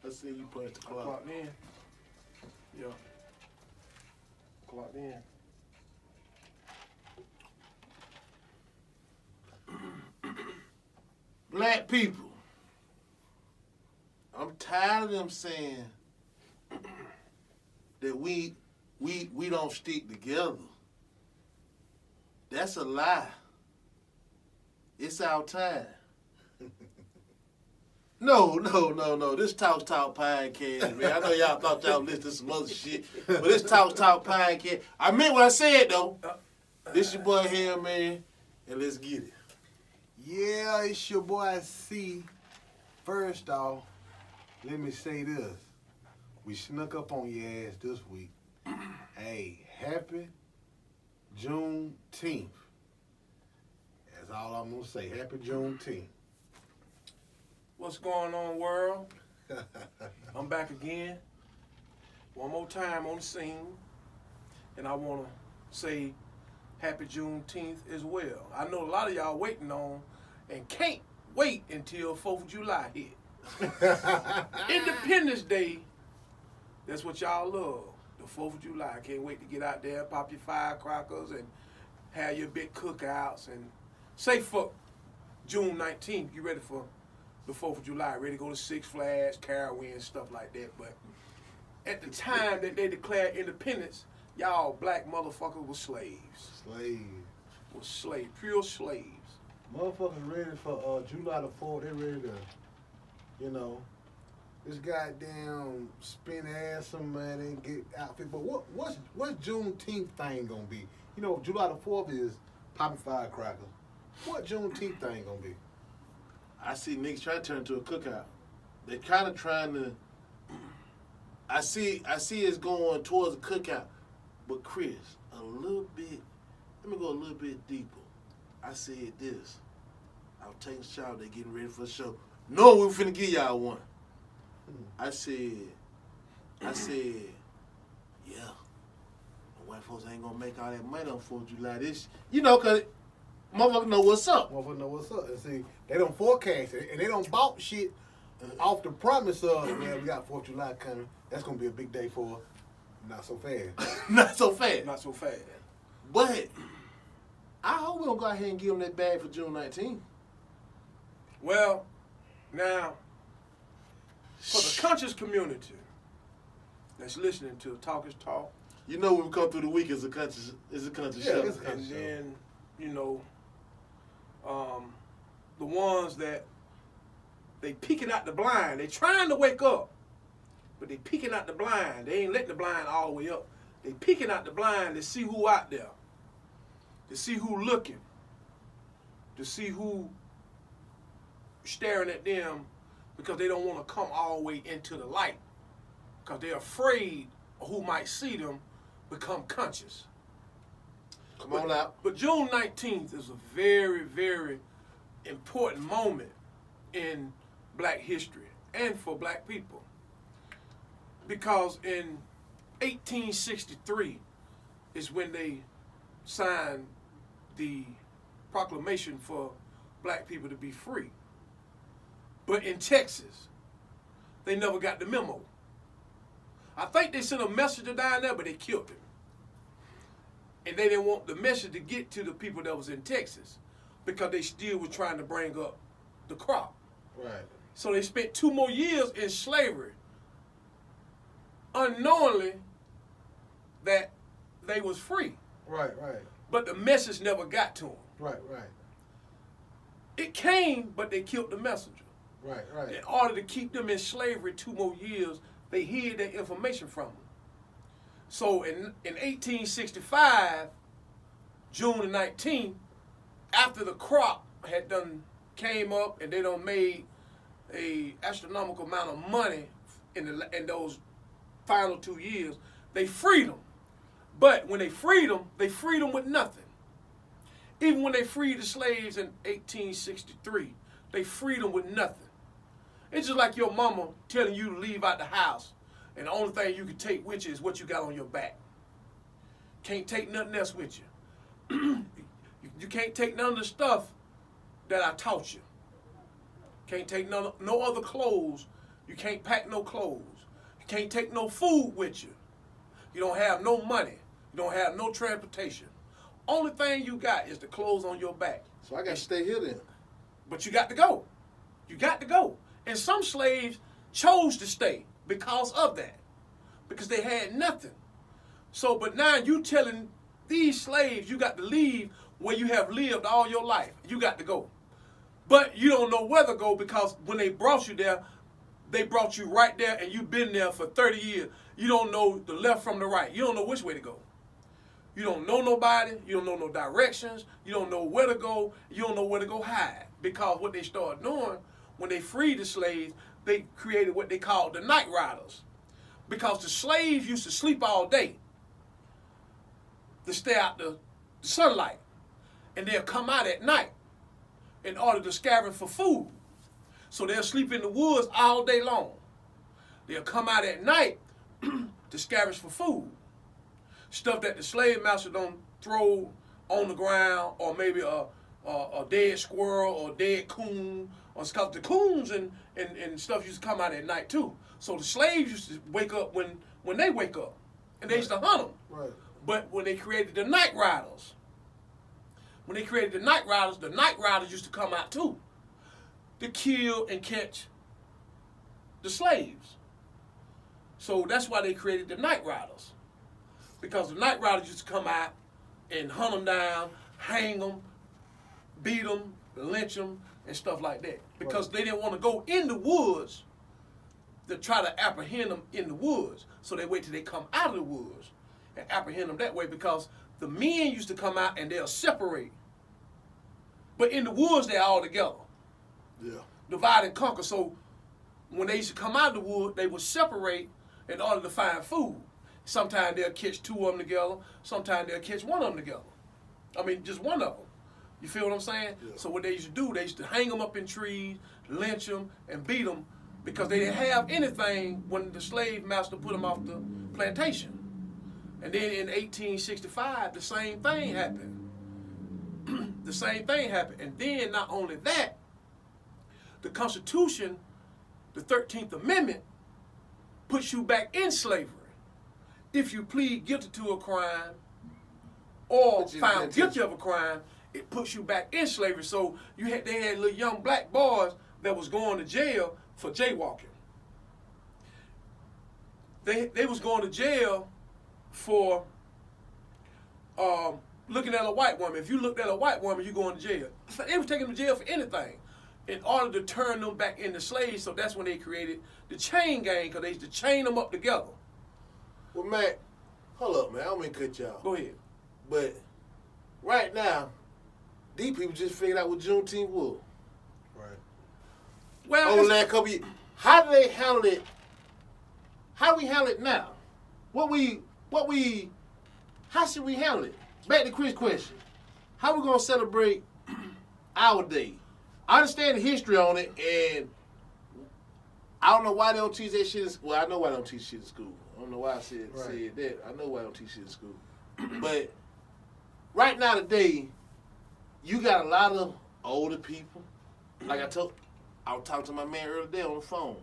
I see you punch the clock. Clocked in. Yeah. Clocked in. Black people, I'm tired of them saying that we don't stick together. That's a lie. It's our time. No. This Talk podcast, man. I know y'all thought y'all listened to some other shit, but this Talk podcast. I meant what I said though. This your boy here, man, and let's get it. Yeah, it's your boy C. First off, let me say this. We snuck up on your ass this week. Hey, happy Juneteenth. That's all I'm going to say. Happy Juneteenth. What's going on, world? I'm back again. One more time on the scene. And I want to say happy Juneteenth as well. I know a lot of y'all waiting on and can't wait until 4th of July hit. Independence Day, that's what y'all love. The 4th of July. I can't wait to get out there, pop your firecrackers, and have your big cookouts. And say for June 19th, you ready for the 4th of July, ready to go to Six Flags, Carowinds, stuff like that. But at the time that they declared independence, y'all black motherfuckers were slaves. Was slaves, pure slaves. Motherfuckers ready for July the 4th. They ready to, this goddamn spin ass some money and get outfit. But what's Juneteenth thing gonna be? July the 4th is popping firecrackers. What Juneteenth thing gonna be? I see niggas trying to turn into a cookout. They're kind of trying to. I see it's going towards a cookout, but Chris, a little bit. Let me go a little bit deeper. I said this. I was taking a shower. They getting ready for the show. No, we finna give y'all one. I said, yeah. The white folks ain't gonna make all that money on 4th of July. This, cause motherfuckers know what's up. Motherfuckers know what's up. And see, they don't forecast it, and they don't bought shit off the promise of, man, we got 4th of July coming. That's gonna be a big day for us. Not so fast. Not so fast. Not so fast. But I hope we don't go ahead and give them that bag for June 19th. Well, now, for the conscious community that's listening to Talk is Talk. When we come through the week as a country show. It's a country And show. then, the ones that they peeking out the blind. They trying to wake up, but they peeking out the blind. They ain't letting the blind all the way up. They peeking out the blind to see who out there, to see who looking, to see who staring at them, because they don't want to come all the way into the light, because they're afraid of who might see them become conscious. Come on out. But June 19th is a very, very important moment in black history and for black people, because in 1863 is when they signed the proclamation for black people to be free. But in Texas, they never got the memo. I think they sent a messenger down there, but they killed him. And they didn't want the message to get to the people that was in Texas, because they still were trying to bring up the crop. Right. So they spent 2 more years in slavery, unknowingly that they was free. Right. But the message never got to them. Right. It came, but they killed the messenger. Right. In order to keep them in slavery 2 more years, they hid that information from them. So in 1865, June the 19th, after the crop had done came up and they done made a astronomical amount of money in those final 2 years, they freed them. But when they freed them with nothing. Even when they freed the slaves in 1863, they freed them with nothing. It's just like your mama telling you to leave out the house, and the only thing you can take with you is what you got on your back. Can't take nothing else with you. You can't take none of the stuff that I taught you. Can't take no other clothes You can't pack no clothes. You can't take no food with you. You don't have no money. You don't have no transportation. Only thing you got is the clothes on your back. So I got to stay here then. But you got to go. You got to go. And some slaves chose to stay because of that. Because they had nothing. So, but now you telling these slaves you got to leave where you have lived all your life. You got to go. But you don't know where to go because when they brought you there, they brought you right there and you've been there for 30 years. You don't know the left from the right. You don't know which way to go. You don't know nobody. You don't know no directions. You don't know where to go. You don't know where to go hide. Because what they started doing, when they freed the slaves, they created what they called the night riders. Because the slaves used to sleep all day to stay out the sunlight. And they'll come out at night in order to scavenge for food. So they'll sleep in the woods all day long. They'll come out at night to scavenge for food. Stuff that the slave master don't throw on the ground, or maybe a dead squirrel or a dead coon, or because the coons and stuff used to come out at night too. So the slaves used to wake up when they wake up, and they used to hunt them. Right. But when they created the night riders, the night riders used to come out too to kill and catch the slaves. So that's why they created the night riders. Because the night riders used to come out and hunt them down, hang them, beat them, lynch them, and stuff like that. Because they didn't want to go in the woods to try to apprehend them in the woods. So they wait till they come out of the woods and apprehend them that way, because the men used to come out and they'll separate. But in the woods, they're all together. Yeah. Divide and conquer. So when they used to come out of the wood, they would separate in order to find food. Sometimes they'll catch two of them together. Sometimes they'll catch one of them together. I mean, just one of them. You feel what I'm saying? Yeah. So what they used to do, they used to hang them up in trees, lynch them, and beat them, because they didn't have anything when the slave master put them off the plantation. And then in 1865, the same thing happened. The same thing happened. And then not only that, the Constitution, the 13th Amendment, puts you back in slavery if you plead guilty to a crime or found guilty of a crime. It puts you back in slavery. So they had little young black boys that was going to jail for jaywalking. They was going to jail for looking at a white woman. If you looked at a white woman, you going to jail. They was taking them to jail for anything in order to turn them back into slaves. So that's when they created the chain gang, because they used to chain them up together. Well, Matt, hold up, man. I don't mean to cut you off. Go ahead. But right now, these people just figured out what Juneteenth was. Right. Well, Over the last couple years. How do they handle it? How do we handle it now? How should we handle it? Back to Chris' question. How we gonna celebrate our day? I understand the history on it, and I don't know why they don't teach that shit in school. Well, I know why they don't teach shit in school. I don't know why I said that. I know why they don't teach shit in school. But right now today, you got a lot of older people. Like I was talking to my man earlier today on the phone.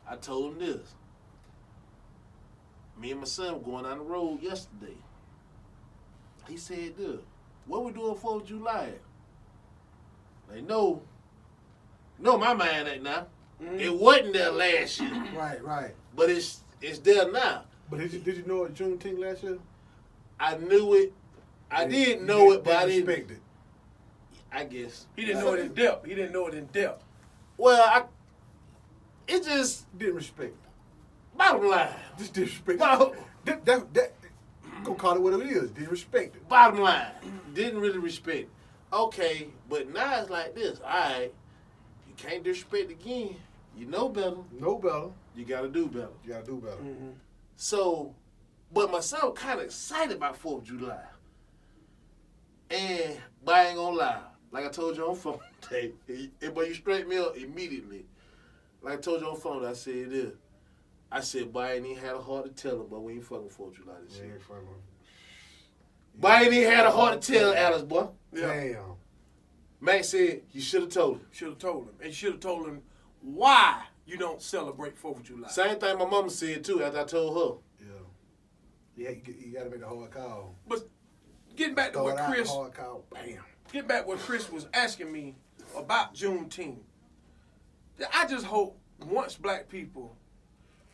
I told him this. Me and my son were going down the road yesterday. He said, "Dude, what we doing 4th of July?" They know my mind ain't now. Mm-hmm. It wasn't there last year. Right. But it's there now. But did you know it Juneteenth last year? I knew it. I did know it, but I didn't respect it. I guess. He didn't know it in depth. He didn't know it in depth. Well, it just Didn't respect it. bottom line. Just disrespect Well, it. That go call it what it is. Didn't respect it. Bottom line, didn't really respect it. Okay, but now it's like this. All right, you can't disrespect again. You know better. Know better. You got to do better. You gotta do better. Mm-hmm. So, but my son was kind of excited about 4th of July. But I ain't gonna lie. Like I told you on phone today, but you straightened me up immediately. Like I told you on phone, I said this. I said, boy, I ain't even had a heart to tell him, but we ain't fucking 4th of July this year. Boy, I ain't even had a heart to tell Alice, boy. Yeah. Damn. Max said, you should have told him. Should have told him. And you should have told him why you don't celebrate 4th of July. Same thing my mama said too after I told her. Yeah. You got to make a hard call. But getting back to what Chris, hard call, bam. get back what Chris was asking me about Juneteenth. I just hope once black people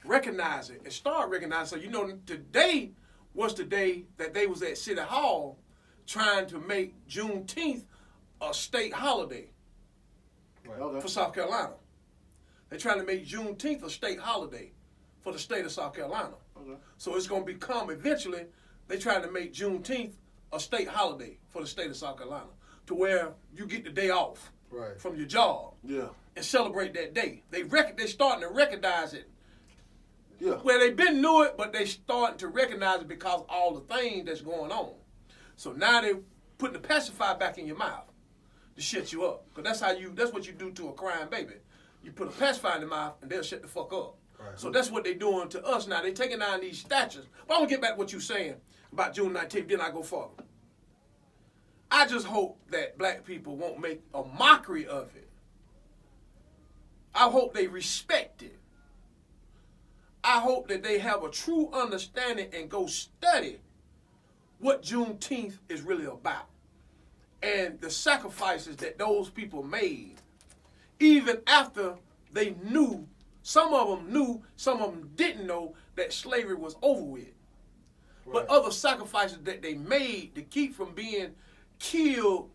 recognize it and start recognizing, so you know, today was the day that they was at City Hall trying to make Juneteenth a state holiday for South Carolina. They're trying to make Juneteenth a state holiday for the state of South Carolina. Okay. So it's going to become, eventually, they're trying to make Juneteenth a state holiday for the state of South Carolina, to where you get the day off from your job and celebrate that day. They're starting to recognize it. Yeah. Well, they've been knew it, but they starting to recognize it because of all the things that's going on. So now they're putting the pacifier back in your mouth to shut you up. Because that's what you do to a crying baby. You put a pacifier in the mouth and they'll shut the fuck up. Right. So that's what they're doing to us now. They're taking down these statues. But I want to get back to what you're saying about June 19th, then I go further. I just hope that black people won't make a mockery of it. I hope they respect it. I hope that they have a true understanding and go study what Juneteenth is really about and the sacrifices that those people made, even after they knew, some of them didn't know that slavery was over with. But other sacrifices that they made to keep from being killed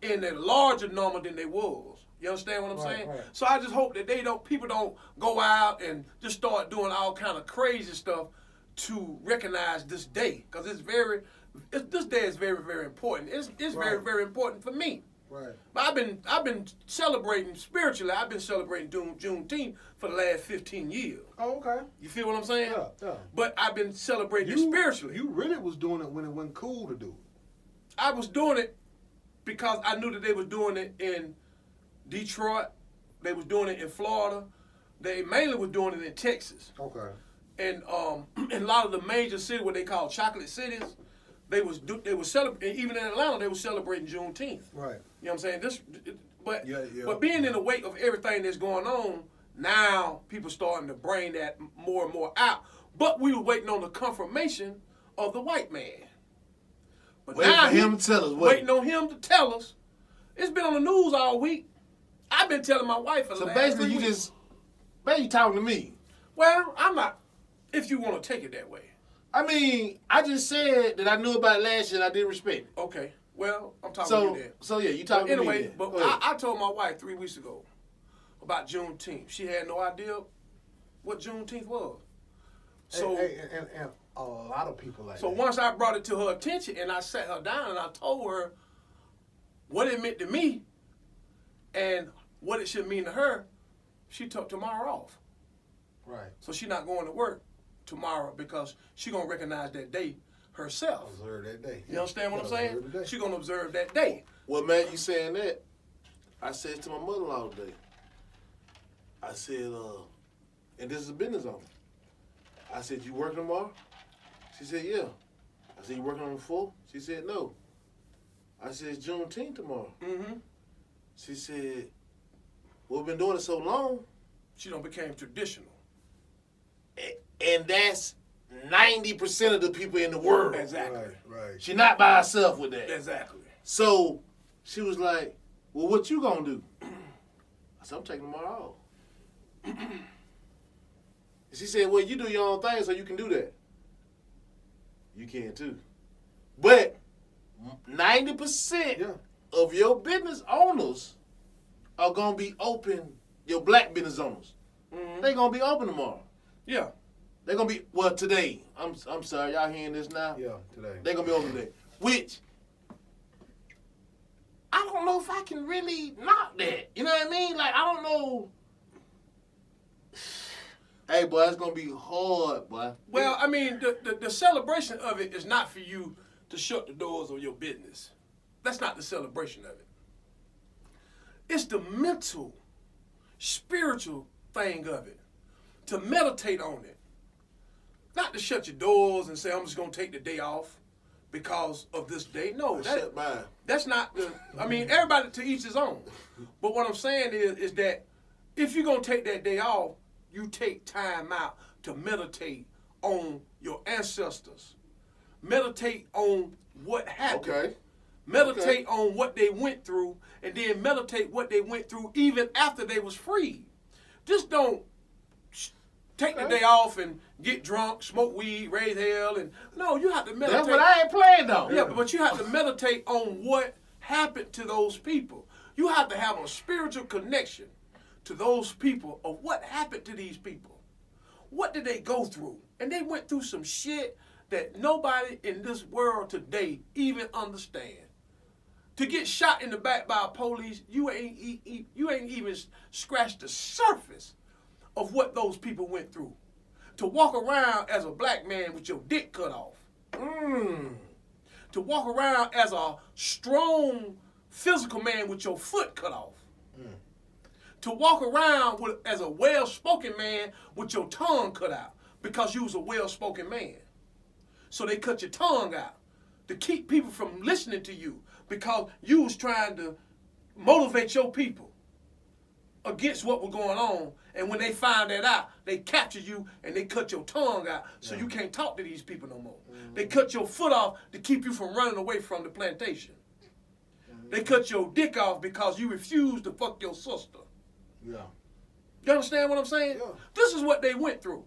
in a larger number than they was. You understand what I'm saying? Right. So I just hope that people don't go out and just start doing all kind of crazy stuff to recognize this day, because this day is very, very important. It's very, very important for me. Right. But I've been celebrating spiritually. I've been celebrating Juneteenth for the last 15 years. Oh, okay. You feel what I'm saying? Yeah. But I've been celebrating it spiritually. You really was doing it when it wasn't cool to do it. I was doing it because I knew that they was doing it in Detroit. They was doing it in Florida. They mainly were doing it in Texas. Okay. And in a lot of the major cities, what they call chocolate cities, they was celebrating. Even in Atlanta, they were celebrating Juneteenth. Right. You know what I'm saying? But being in the wake of everything that's going on, now people starting to bring that more and more out. But we were waiting on the confirmation of the white man. But waiting for him to tell us. Waiting on him to tell us. It's been on the news all week. I've been telling my wife for the last 3 weeks. So basically, you talking to me. Well, I'm not, if you want to take it that way. I mean, I just said that I knew about it last year and I didn't respect it. Okay. Well, I'm talking to you then. So, yeah, you talking to me then. But I told my wife 3 weeks ago about Juneteenth. She had no idea what Juneteenth was. So, and a lot of people like that. So once I brought it to her attention and I sat her down and I told her what it meant to me and what it should mean to her, she took tomorrow off. Right. So she's not going to work tomorrow because she's going to recognize that day herself. Observe that day. You understand what I'm saying? She's going to observe that day. Well, man, you saying that, I said to my mother-in-law today, I said, and this is a business owner. I said, you working tomorrow? She said, yeah. I said, you working on the 4th? She said, no. I said, it's Juneteenth tomorrow. Mm-hmm. She said, well, we've been doing it so long. She done became traditional. And that's 90% of the people in the world. Exactly. Right. She's not by herself with that. Exactly. So she was like, well, what you gonna do? I said, I'm taking tomorrow off. And she said, well, you do your own thing so you can do that. You can too. But 90% of your business owners are going to be open, your black business owners. Mm-hmm. They're going to be open tomorrow. Yeah. They're going to be, well, today. I'm sorry, y'all hearing this now? Yeah, today. They're going to be open today. Which, I don't know if I can really knock that. You know what I mean? Like, I don't know. Hey, boy, it's going to be hard, boy. Well, I mean, the celebration of it is not for you to shut the doors on your business. That's not the celebration of it. It's the mental, spiritual thing of it. To meditate on it. Not to shut your doors and say, I'm just going to take the day off because of this day. No, that's not the, I mean, everybody to each his own. But what I'm saying is that if you're going to take that day off, you take time out to meditate on your ancestors. Meditate on what happened. Okay. Meditate on what they went through, and then meditate what they went through even after they was freed. Just don't take the day off and get drunk, smoke weed, raise hell, and no, you have to meditate. That's what I ain't playing though. Yeah, but you have to meditate on what happened to those people. You have to have a spiritual connection to those people of what happened to these people. What did they go through? And they went through some shit that nobody in this world today even understand. To get shot in the back by a police, you ain't even scratched the surface of what those people went through. To walk around as a black man with your dick cut off. To walk around as a strong physical man with your foot cut off. To walk around as a well-spoken man with your tongue cut out because you was a well-spoken man. So they cut your tongue out to keep people from listening to you because you was trying to motivate your people against what was going on. And when they find that out, they capture you and they cut your tongue out so you can't talk to these people no more. They cut your foot off to keep you from running away from the plantation. They cut your dick off because you refused to fuck your sister. Yeah. You understand what I'm saying? Yeah. This is what they went through.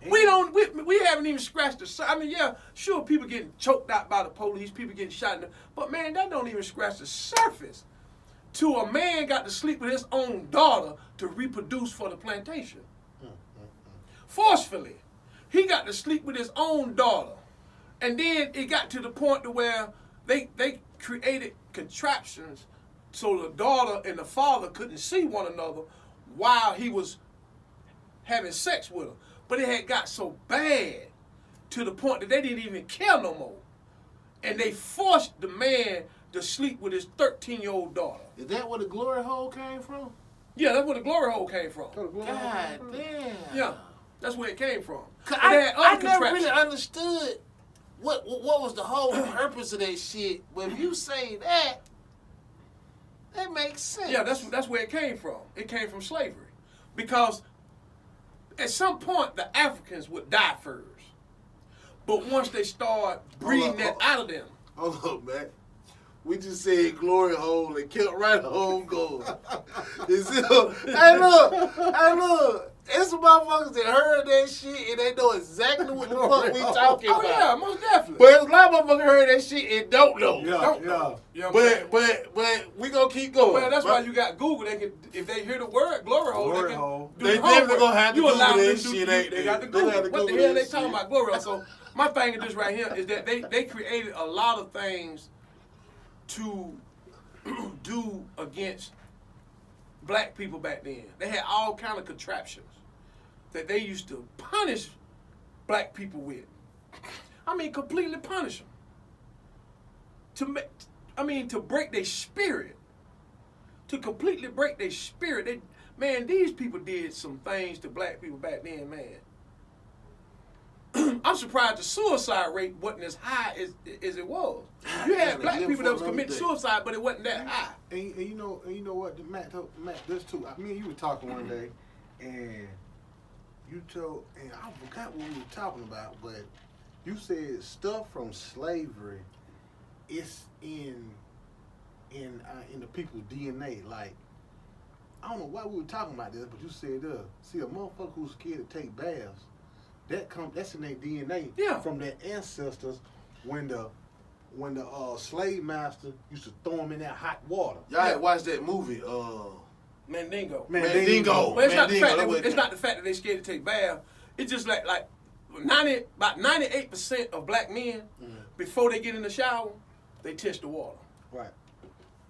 And We haven't even scratched the surface. I mean, yeah, sure, people getting choked out by the police, people getting shot, but man, that don't even scratch the surface. To a man got to sleep with his own daughter to reproduce for the plantation. Forcefully. He got to sleep with his own daughter. And then it got to the point to where they created contraptions so the daughter and the father couldn't see one another while he was having sex with her. But it had got so bad to the point that they didn't even care no more. And they forced the man to sleep with his 13-year-old daughter. Is that where the glory hole came from? Yeah, that's where the glory hole came from. God damn. Yeah, that's where it came from. I never really understood what was the whole purpose of that shit. But if you say that, that makes sense. Yeah, that's where it came from. It came from slavery. Because at some point, the Africans would die first. But once they start breeding that out of them. Hold up, man. We just said glory hole and kept right on going. Hey, look. It's some motherfuckers that heard that shit and they know exactly what the fuck we talking about. Oh, yeah, most definitely. But there's a lot of motherfuckers heard that shit and don't know. Don't know. But we gonna keep going. Well, that's why you got Google. They can, if they hear the word glory hole, Glory they can hole. do They the definitely homework. gonna have to You Google allow them that to do- shit, you- ain't They they? got to They Google. gotta What the Google hell that they talking shit. about glory hole? So my thing is this right here is that they created a lot of things to do against black people back then. They had all kind of contraptions that they used to punish black people with. I mean, completely punish them. To break their spirit. To completely break their spirit. These people did some things to black people back then, man. I'm surprised the suicide rate wasn't as high as it was. You had black people that was committing suicide, but it wasn't that high. And you know what, Matt, this too. Me and you were talking one day, and you told, and I forgot what we were talking about, but you said stuff from slavery is in the people's DNA. Like, I don't know why we were talking about this, but you said, see, a motherfucker who's scared to take baths, that's in their DNA from their ancestors when the slave master used to throw them in that hot water. Y'all had watched that movie, Mandingo. Mandingo. Well, it's not the fact that they scared to take baths. It's just like about 98% of black men, before they get in the shower, they test the water. Right.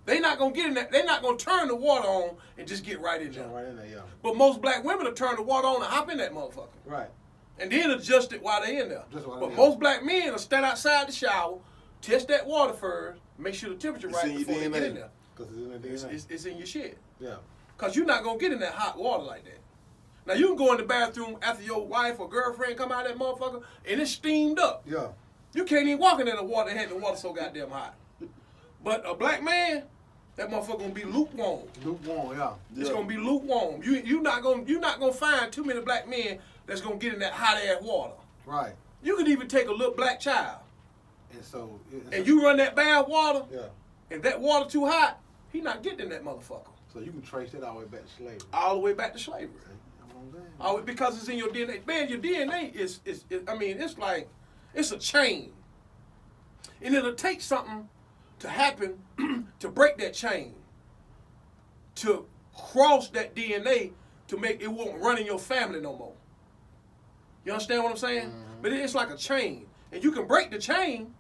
They're not gonna get in that. They're not gonna turn the water on and just get right in there. Right in there, yeah. But most black women will turn the water on and hop in that motherfucker. Right. And then adjust it while they're in there. But most black men will stand outside the shower, test that water first, make sure the temperature right before they get in there. Because it's in the DNA. It's in your shit. Yeah. Because you're not going to get in that hot water like that. Now, you can go in the bathroom after your wife or girlfriend come out of that motherfucker, and it's steamed up. Yeah. You can't even walk in the water and have the water so goddamn hot. But a black man, that motherfucker gonna be lukewarm. Lukewarm, yeah. It's gonna be lukewarm. You not gonna find too many black men that's gonna get in that hot ass water. Right. You could even take a little black child And so. and you run that bath water, Yeah. and that water too hot, he not getting in that motherfucker. So you can trace that all the way back to slavery. All the way back to slavery. Oh, Because it's in your DNA. Man, your DNA is I mean, it's like, it's a chain. And it'll take something to happen to break that chain, to cross that DNA to make it won't run in your family no more. You understand what I'm saying? Mm-hmm. But it's like a chain. And you can break the chain,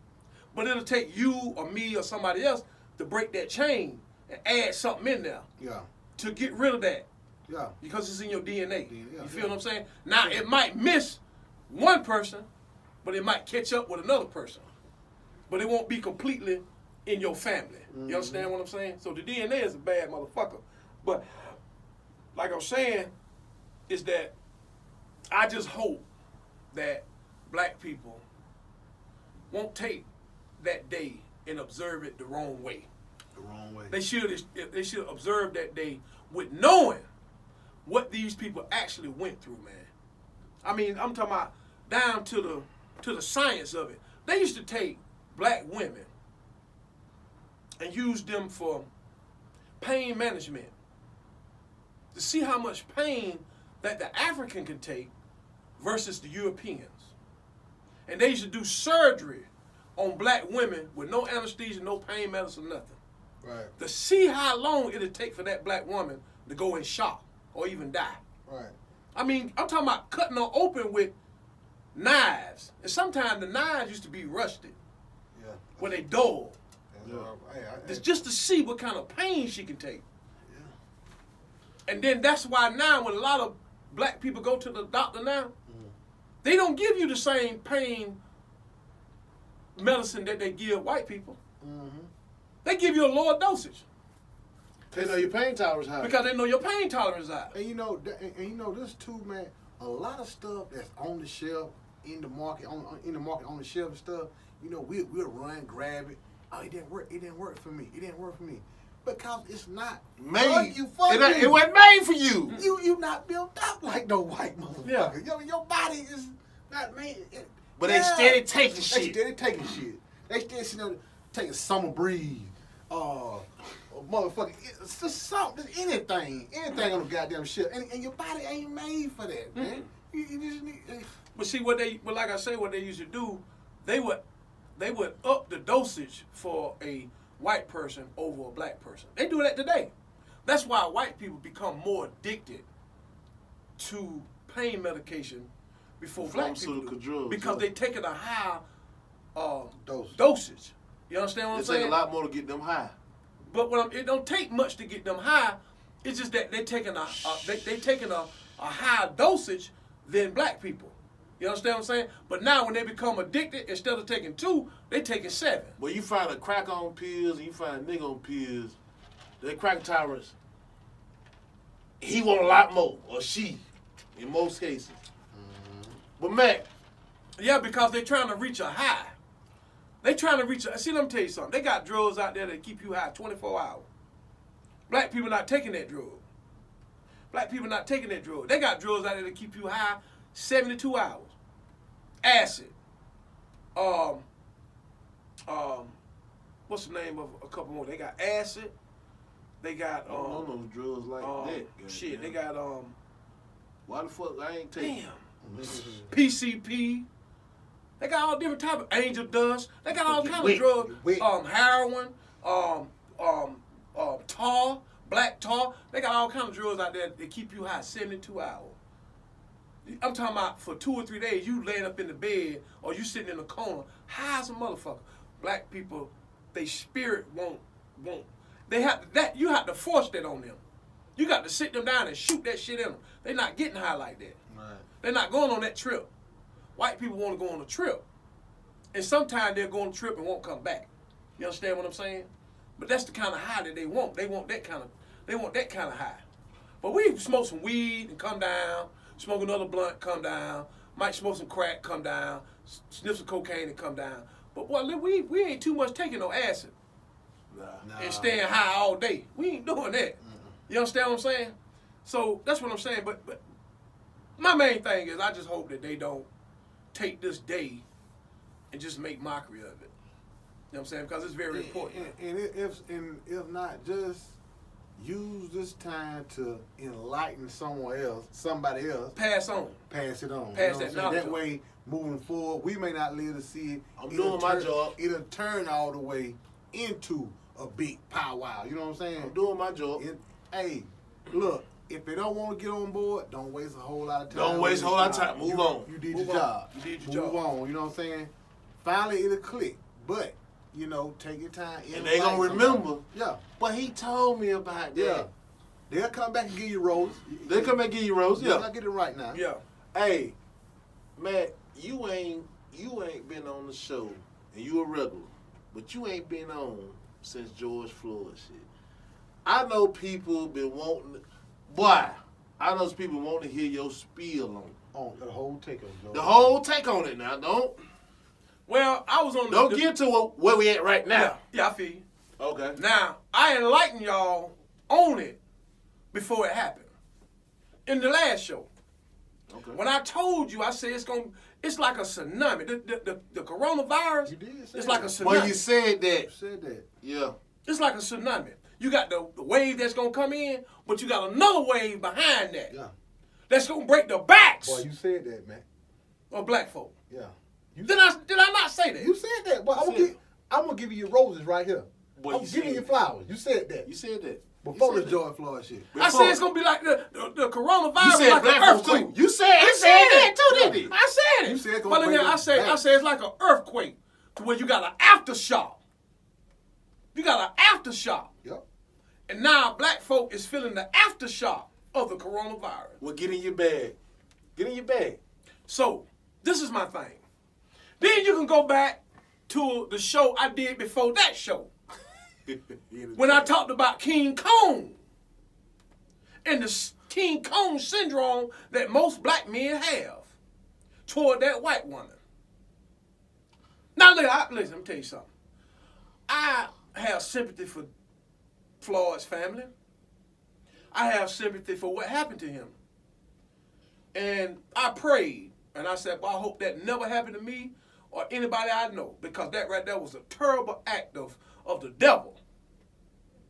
but it'll take you or me or somebody else to break that chain and add something in there Yeah. to get rid of that. Yeah. Because it's in your DNA. Yeah, You feel what I'm saying? Now, it might miss one person, but it might catch up with another person. But it won't be completely in your family. Mm-hmm. You understand what I'm saying? So the DNA is a bad motherfucker. But like I'm saying, is that I just hope that black people won't take that day and observe it the wrong way. The wrong way. They should observe that day with knowing what these people actually went through, man. I mean, I'm talking about down to the science of it. They used to take black women and use them for pain management to see how much pain that the African can take versus the Europeans. And they used to do surgery on black women with no anesthesia, no pain medicine, nothing. Right. To see how long it'll take for that black woman to go in shock or even die. Right. I mean, I'm talking about cutting her open with knives. And sometimes the knives used to be rusted, Yeah. where they dull. Yeah. It's just to see what kind of pain she can take. And then that's why now when a lot of black people go to the doctor now, they don't give you the same pain medicine that they give white people. Mm-hmm. They give you a lower dosage They know your pain tolerance high. because they know your pain tolerance is high. And you know this too, man. A lot of stuff that's on the shelf, in the market, on the shelf and stuff. You know, we'll run, grab it. Oh, it didn't work. It didn't work for me. It didn't work for me. Because it's not made. For you. It wasn't made for you. You not built up like no white motherfucker. Yeah. Your body is not made. But they steady taking They shit. steady taking shit. They steady sitting there taking summer breeze. Motherfucker, it's just something, anything on the goddamn shit. And your body ain't made for that, man. You just need. But see like I say, what they used to do, they would up the dosage for a white person over a black person. They do that today. That's why white people become more addicted to pain medication before black people do. Drugs, because yeah. they taking a high Dosage. dosage. You understand what I'm It saying? take a lot more to get them high. But it don't take much to get them high. It's just that they taking a higher dosage than black people. You understand what I'm saying? But now when they become addicted, instead of taking 2, they taking 7. But you find a crack on pills and you find a nigga on pills, their crack tolerance, he want a lot more, or she, in most cases. But Mac, Yeah, because they trying to reach a high. They trying to reach a, see, let me tell you something. They got drugs out there that keep you high 24 hours. Black people not taking that drug. Black people not taking that drug. They got drugs out there that keep you high 72 hours. Acid. What's the name of a couple more? They got acid. They got I don't know no drugs like that. shit. They goddamn. got Why the fuck I ain't taking? damn. PCP. They got all different type of angel dust. They got all kinds of drugs. Heroin, tar, black tar. They got all kinds of drugs out there that keep you high 72 hours. I'm talking about for 2 or 3 days, you laying up in the bed or you sitting in the corner, high as a motherfucker. Black people, they spirit won't. They have that. You have to force that on them. You got to sit them down and shoot that shit in them. They're not getting high like that. Right. They're not going on that trip. White people want to go on a trip. And sometimes they'll go on a trip and won't come back. You understand what I'm saying? But that's the kind of high that they want. They want that kind of high. But we smoke some weed and come down, smoke another blunt, come down, might smoke some crack, come down, sniff some cocaine and come down. But boy, we ain't too much taking no acid. Nah. and staying high all day. We ain't doing that. You understand what I'm saying? So that's what I'm saying. But my main thing is I just hope that they don't take this day and just make mockery of it. You know what I'm saying? Because it's very important. And if not, just use this time to enlighten somebody else. Pass on. Pass it on. Pass you know that what I'm saying? knowledge That way, moving forward, we may not live to see it. I'm doing my job. It'll turn all the way into a big powwow. You know what I'm saying? I'm doing my job. Hey, look, if they don't want to get on board, don't waste a whole lot of time. Don't waste a whole lot of time. Move on. You did Move your on. job. You did your Move job. on. You know what I'm saying? Finally, it'll click. But, you know, take your time. And they gonna remember. Yeah. But he told me about that. Yeah. They'll come back and give you roses. They come back and give you roses. Yeah. Yeah. I get it right now. Yeah. Hey, Matt, you ain't been on the show, and you a regular, but you ain't been on since George Floyd shit. I know people been wanting, I know people want to hear your spiel on The whole take on it. The whole take on it now. Well, I was on Don't get to where we at right now. Yeah, I feel you. Okay. Now, I enlightened y'all on it before it happened. In the last show. Okay. When I told you, I said it's like a tsunami. The coronavirus, You did say it's like a that. tsunami. Well, you said that. You said that. Yeah. It's like a tsunami. You got the wave that's going to come in, but you got another wave behind that. Yeah. That's going to break the backs Boy, you said that, man. of black folk. Yeah. Did I not say that? You said that. Boy, I'm gonna give you your roses right here. Boy, I'm you giving said you that. flowers. You said that. You said that. Before You this said George Floyd shit. I said it's going to be like the coronavirus, You said like black an folks earthquake. too. You said that too, didn't you? I said it. You said it's but gonna again, break I say back. it's like an earthquake to where you got an aftershock. You got an aftershock. Yep. And now black folk is feeling the aftershock of the coronavirus. Well, get in your bag. Get in your bag. So, this is my thing. Then you can go back to the show I did before that show. When I talked about King Kong. And the King Kong syndrome that most black men have toward that white woman. Now, listen, let me tell you something. I have sympathy for Floyd's family. I have sympathy for what happened to him. And I prayed, and I said, well, I hope that never happened to me or anybody I know, because that right there was a terrible act of the devil.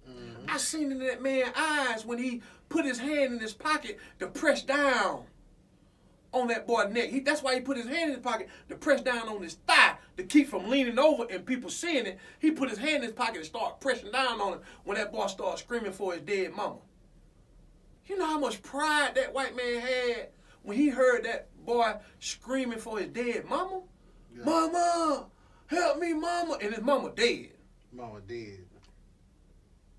Mm-hmm. I seen in that man's eyes when he put his hand in his pocket to press down on that boy's neck. That's why he put his hand in his pocket to press down on his thigh to keep from leaning over and people seeing it. He put his hand in his pocket and started pressing down on him when that boy started screaming for his dead mama. You know how much pride that white man had when he heard that boy screaming for his dead mama? Yeah. Mama, help me, mama. And his mama dead. Mama dead.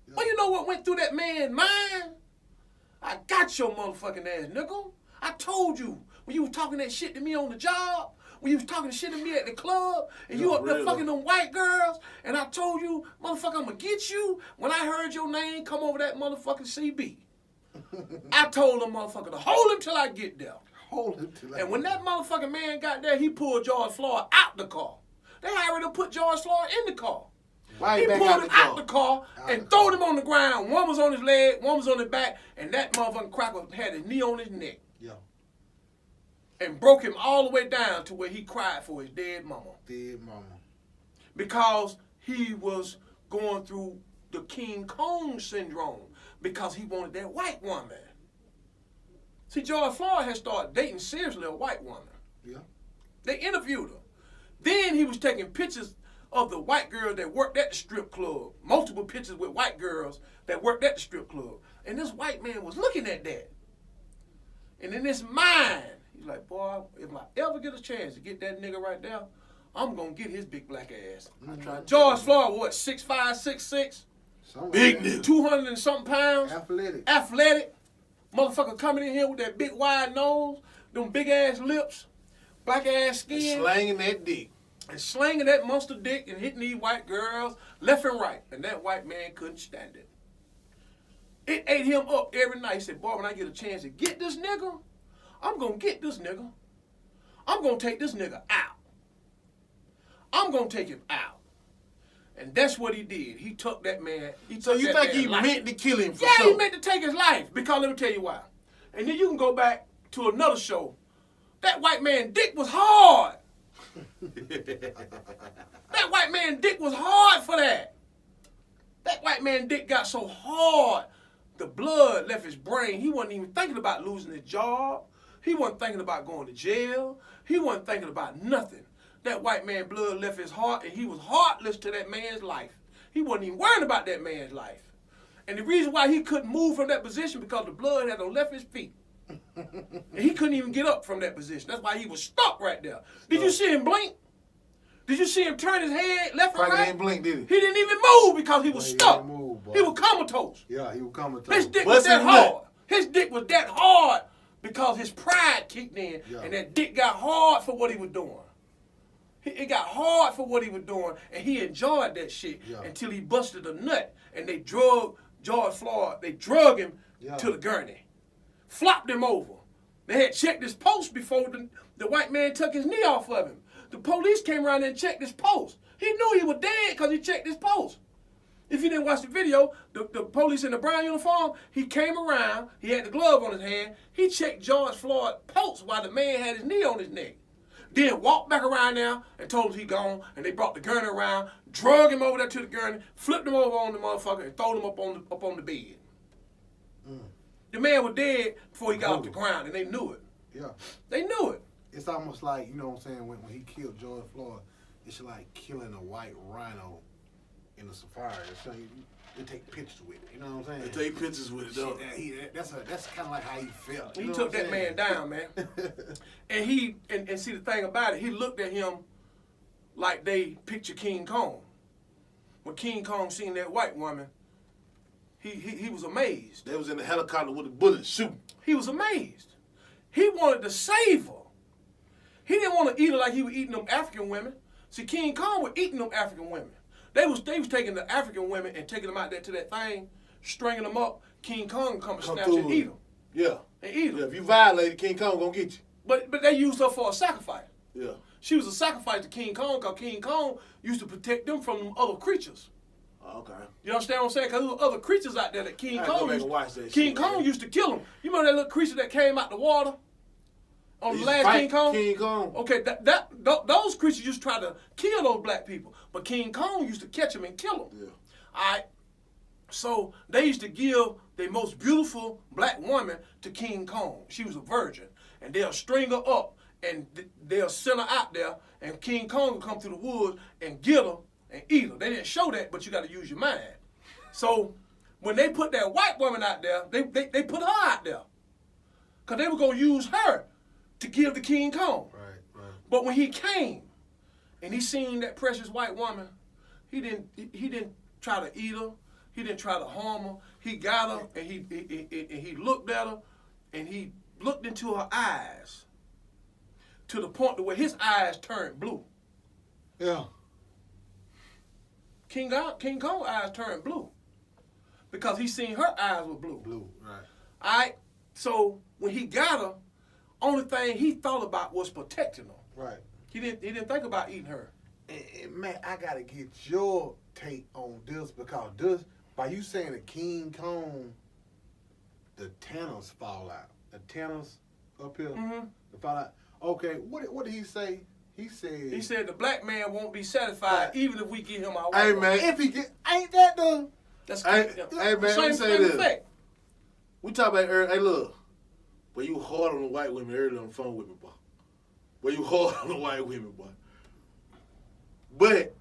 Yeah. Well, you know what went through that man's mind? I got your motherfucking ass, nickel. I told you when you was talking that shit to me on the job, when you was talking shit to me at the club, and you up there fucking them white girls, and I told you, motherfucker, I'm gonna get you. When I heard your name come over that motherfucking CB, I told them motherfucker to hold him till I get there. Hold him till I And when that motherfucking man got there, he pulled George Floyd out the car. They already put George Floyd in the car. Right He back pulled out him the out the car and throwed him on the ground. One was on his leg, one was on his back, and that motherfucking cracker had his knee on his neck. Yeah. And broke him all the way down to where he cried for his dead mama. Dead mama. Because he was going through the King Kong syndrome because he wanted that white woman. See, George Floyd had started dating seriously a white woman. Yeah. They interviewed her. Then he was taking pictures of the white girls that worked at the strip club. Multiple pictures with white girls that worked at the strip club. And this white man was looking at that. And in his mind, he's like, boy, if I ever get a chance to get that nigga right there, I'm going to get his big black ass. Mm-hmm. George Floyd, what, 6'5", 6'6"? Big nigga. 200 and something pounds. Athletic. Motherfucker coming in here with that big wide nose, them big ass lips, black ass skin. Slanging that dick. And slanging that monster dick and hitting these white girls left and right. And that white man couldn't stand it. It ate him up every night. He said, boy, when I get a chance to get this nigga, I'm going to get this nigga. I'm going to take this nigga out. I'm going to take him out. And that's what he did. He took that man. So you think he meant to kill him for Yeah, sure? he meant to take his life. Because let me tell you why. And then you can go back to another show. That white man dick was hard. That white man dick was hard for that. That white man dick got so hard, the blood left his brain. He wasn't even thinking about losing his job. He wasn't thinking about going to jail. He wasn't thinking about nothing. That white man blood left his heart, and he was heartless to that man's life. He wasn't even worrying about that man's life. And the reason why he couldn't move from that position because the blood had left his feet. And he couldn't even get up from that position. That's why he was stuck right there. Did you see him blink? Did you see him turn his head left and Probably right? didn't blink, did he? He didn't even move because he was stuck. He was comatose. Yeah, he was comatose. His dick was that hard. His dick was that hard because his pride kicked in, and that dick got hard for what he was doing. It got hard for what he was doing, and he enjoyed that shit until he busted a nut, and they drug George Floyd. They drug him to the gurney, flopped him over. They had checked his pulse before the white man took his knee off of him. The police came around and checked his pulse. He knew he was dead because he checked his pulse. If you didn't watch the video, the police in the brown uniform, he came around, he had the glove on his hand, he checked George Floyd's pulse while the man had his knee on his neck. Then walked back around there and told him he gone, and they brought the gurney around, drug him over there to the gurney, flipped him over on the motherfucker, and threw him up on the bed. The man was dead before he got off the ground, and they knew it. Yeah. They knew it. It's almost like, you know what I'm saying, when he killed George Floyd, it's like killing a white rhino in a safari. So they take pictures with it, you know what I'm saying? They take pictures with it, though. That's kind of like how he felt. He took that man down, man. And see the thing about it, he looked at him like they picture King Kong. When King Kong seen that white woman, he was amazed. They was in the helicopter with the bullets shooting. He was amazed. He wanted to save her. He didn't want to eat her like he was eating them African women. See, King Kong was eating them African women. They was taking the African women and taking them out there to that thing, stringing them up. King Kong would come and snatch and eat them. Yeah. And eat them. Yeah, if you violate King Kong gonna get you. But they used her for a sacrifice. Yeah. She was a sacrifice to King Kong because King Kong used to protect them from them other creatures. Okay. You understand what I'm saying? Because there were other creatures out there that King Kong used to kill them. You remember that little creature that came out the water? On the last King Kong? King Kong. Okay, those creatures used to try to kill those black people. But King Kong used to catch them and kill them. Yeah. All right. So they used to give the most beautiful black woman to King Kong. She was a virgin. And they'll string her up and they'll send her out there. And King Kong will come through the woods and get her and eat her. They didn't show that, but you got to use your mind. So when they put that white woman out there, they put her out there. Because they were going to use her to give to King Kong. Right. But when he came and he seen that precious white woman, he didn't try to eat her. He didn't try to harm her. He got her and he looked at her and he looked into her eyes to the point to where his eyes turned blue. Yeah. King Kong's eyes turned blue because he seen her eyes were blue. Blue, right. All right. So when he got her, only thing he thought about was protecting her. Right. He didn't think about eating her. And man, I gotta get your take on this because this, by you saying the King Kong, the tanners fall out. The tanners up here, the fall out. Okay, what did he say? He said the black man won't be satisfied even if we give him our white Hey, woman. man. if he get, ain't that the? That's Hey, man, let me say this. We talk about earlier. Hey, look. Boy, you hard on the white women earlier on the phone with me, boy. Boy, you hard on the white women, boy. But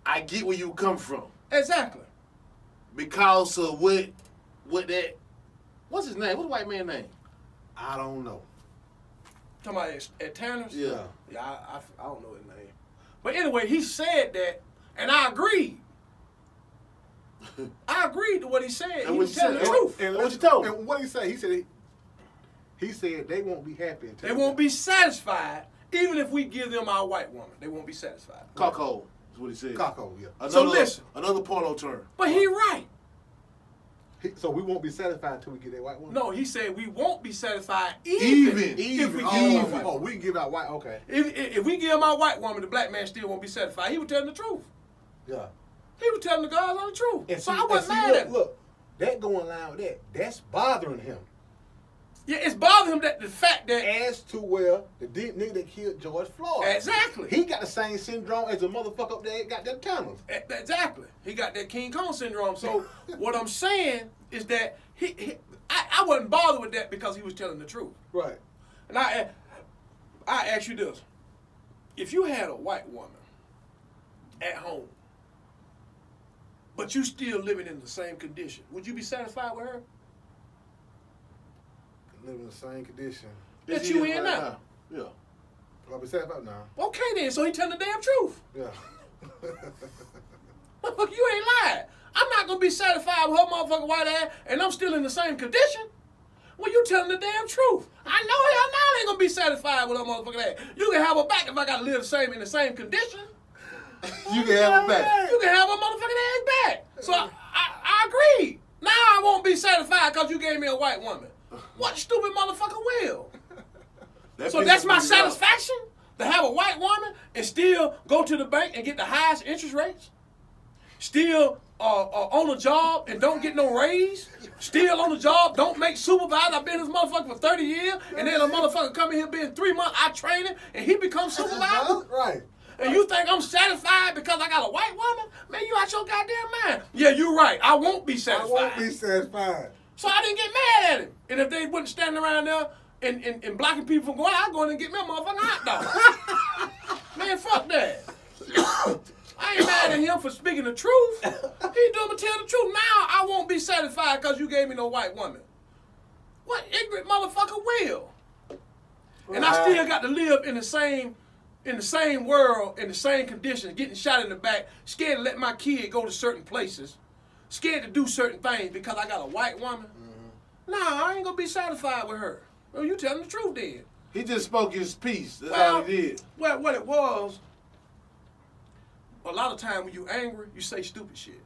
I get where you come from. Exactly. Because of what that, what's his name? What's the white man's name? I don't know. Talking about at Tanner's? Yeah. Yeah, I don't know his name. But anyway, he said that, and I agreed. I agreed to what he said. And He what was you telling the said? truth. And what you told him? And what he say? He said they won't be happy until They won't be satisfied even if we give them our white woman. They won't be satisfied. Cuckold is what he said. Cuckold, yeah. So listen. Another porno term. But he right. So we won't be satisfied until we get that white woman. No, he said we won't be satisfied even if we give them our white woman. We can give out white. Okay. If we give him our white woman, the black man still won't be satisfied. He was telling the truth. Yeah. He was telling the God's honest truth. And So see, I wasn't mad look, at him. Look, that going line with that, that's bothering him. Yeah, it's bothering him that the fact that As to where the deep nigga that killed George Floyd. exactly. He got the same syndrome as the motherfucker up there got them cameras. Exactly. He got that King Kong syndrome. So what I'm saying is that I wasn't bothered with that because he was telling the truth. Right. And I ask you this. If you had a white woman at home, but you still living in the same condition, would you be satisfied with her? Live in the same condition. That Yes, you he is in right now? Yeah. I'll be sad about now. Okay then, so he telling the damn truth. Yeah. Look, you ain't lying. I'm not gonna be satisfied with her motherfucking white ass, and I'm still in the same condition. Well, you telling the damn truth. I know hell now I ain't gonna be satisfied with her motherfucking ass. You can have her back if I gotta live in the same condition. You can have him back. You can have her motherfucking ass back. So I agree. Now I won't be satisfied because you gave me a white woman. What stupid motherfucker will? So that's my satisfaction? To have a white woman and still go to the bank and get the highest interest rates? Still on a job and don't get no raise? Still on the job, don't make supervisor. I've been this motherfucker for 30 years, and then a motherfucker come in here being 3 months, I train him, and he becomes supervisor? Right. And you think I'm satisfied because I got a white woman? Man, you out your goddamn mind. Yeah, you're right. I won't be I satisfied. won't be satisfied. So I didn't get mad at him. And if they wasn't standing around there and blocking people from going, I'd go in and get me a motherfucking hot dog. Man, fuck that. I ain't mad at him for speaking the truth. He doing me tell the truth. Now I won't be satisfied because you gave me no white woman. What ignorant motherfucker will? And I still got to live in the same world, in the same conditions, getting shot in the back, scared to let my kid go to certain places, scared to do certain things because I got a white woman. Mm-hmm. Nah, I ain't gonna be satisfied with her. Well, you telling the truth then. He just spoke his piece. That's all he did. Well, what it was, a lot of time when you angry, you say stupid shit.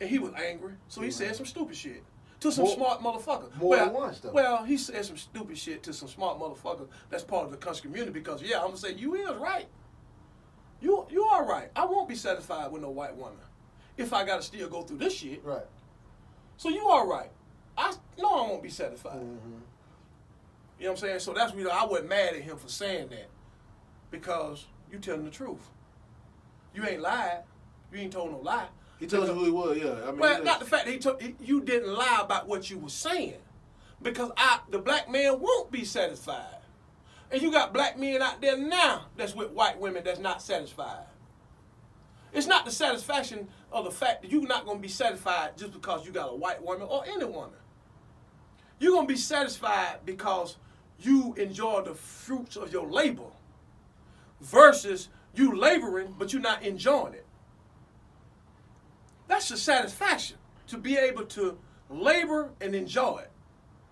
And he was angry, so he said some stupid shit to some smart motherfucker. More than one stuff. Well, he said some stupid shit to some smart motherfucker that's part of the country community because, yeah, I'm going to say, you is right. You are right. I won't be satisfied with no white woman if I got to still go through this shit. Right. So you are right. I know I won't be satisfied. Mm-hmm. You know what I'm saying? So that's why I wasn't mad at him for saying that because you telling the truth. You ain't lied. You ain't told no lie. He told you who he was, yeah. I mean, Well, not the fact that you didn't lie about what you were saying. Because the black man won't be satisfied. And you got black men out there now that's with white women that's not satisfied. It's not the satisfaction of the fact that you're not going to be satisfied just because you got a white woman or any woman. You're going to be satisfied because you enjoy the fruits of your labor versus you laboring but you're not enjoying it. That's the satisfaction, to be able to labor and enjoy it.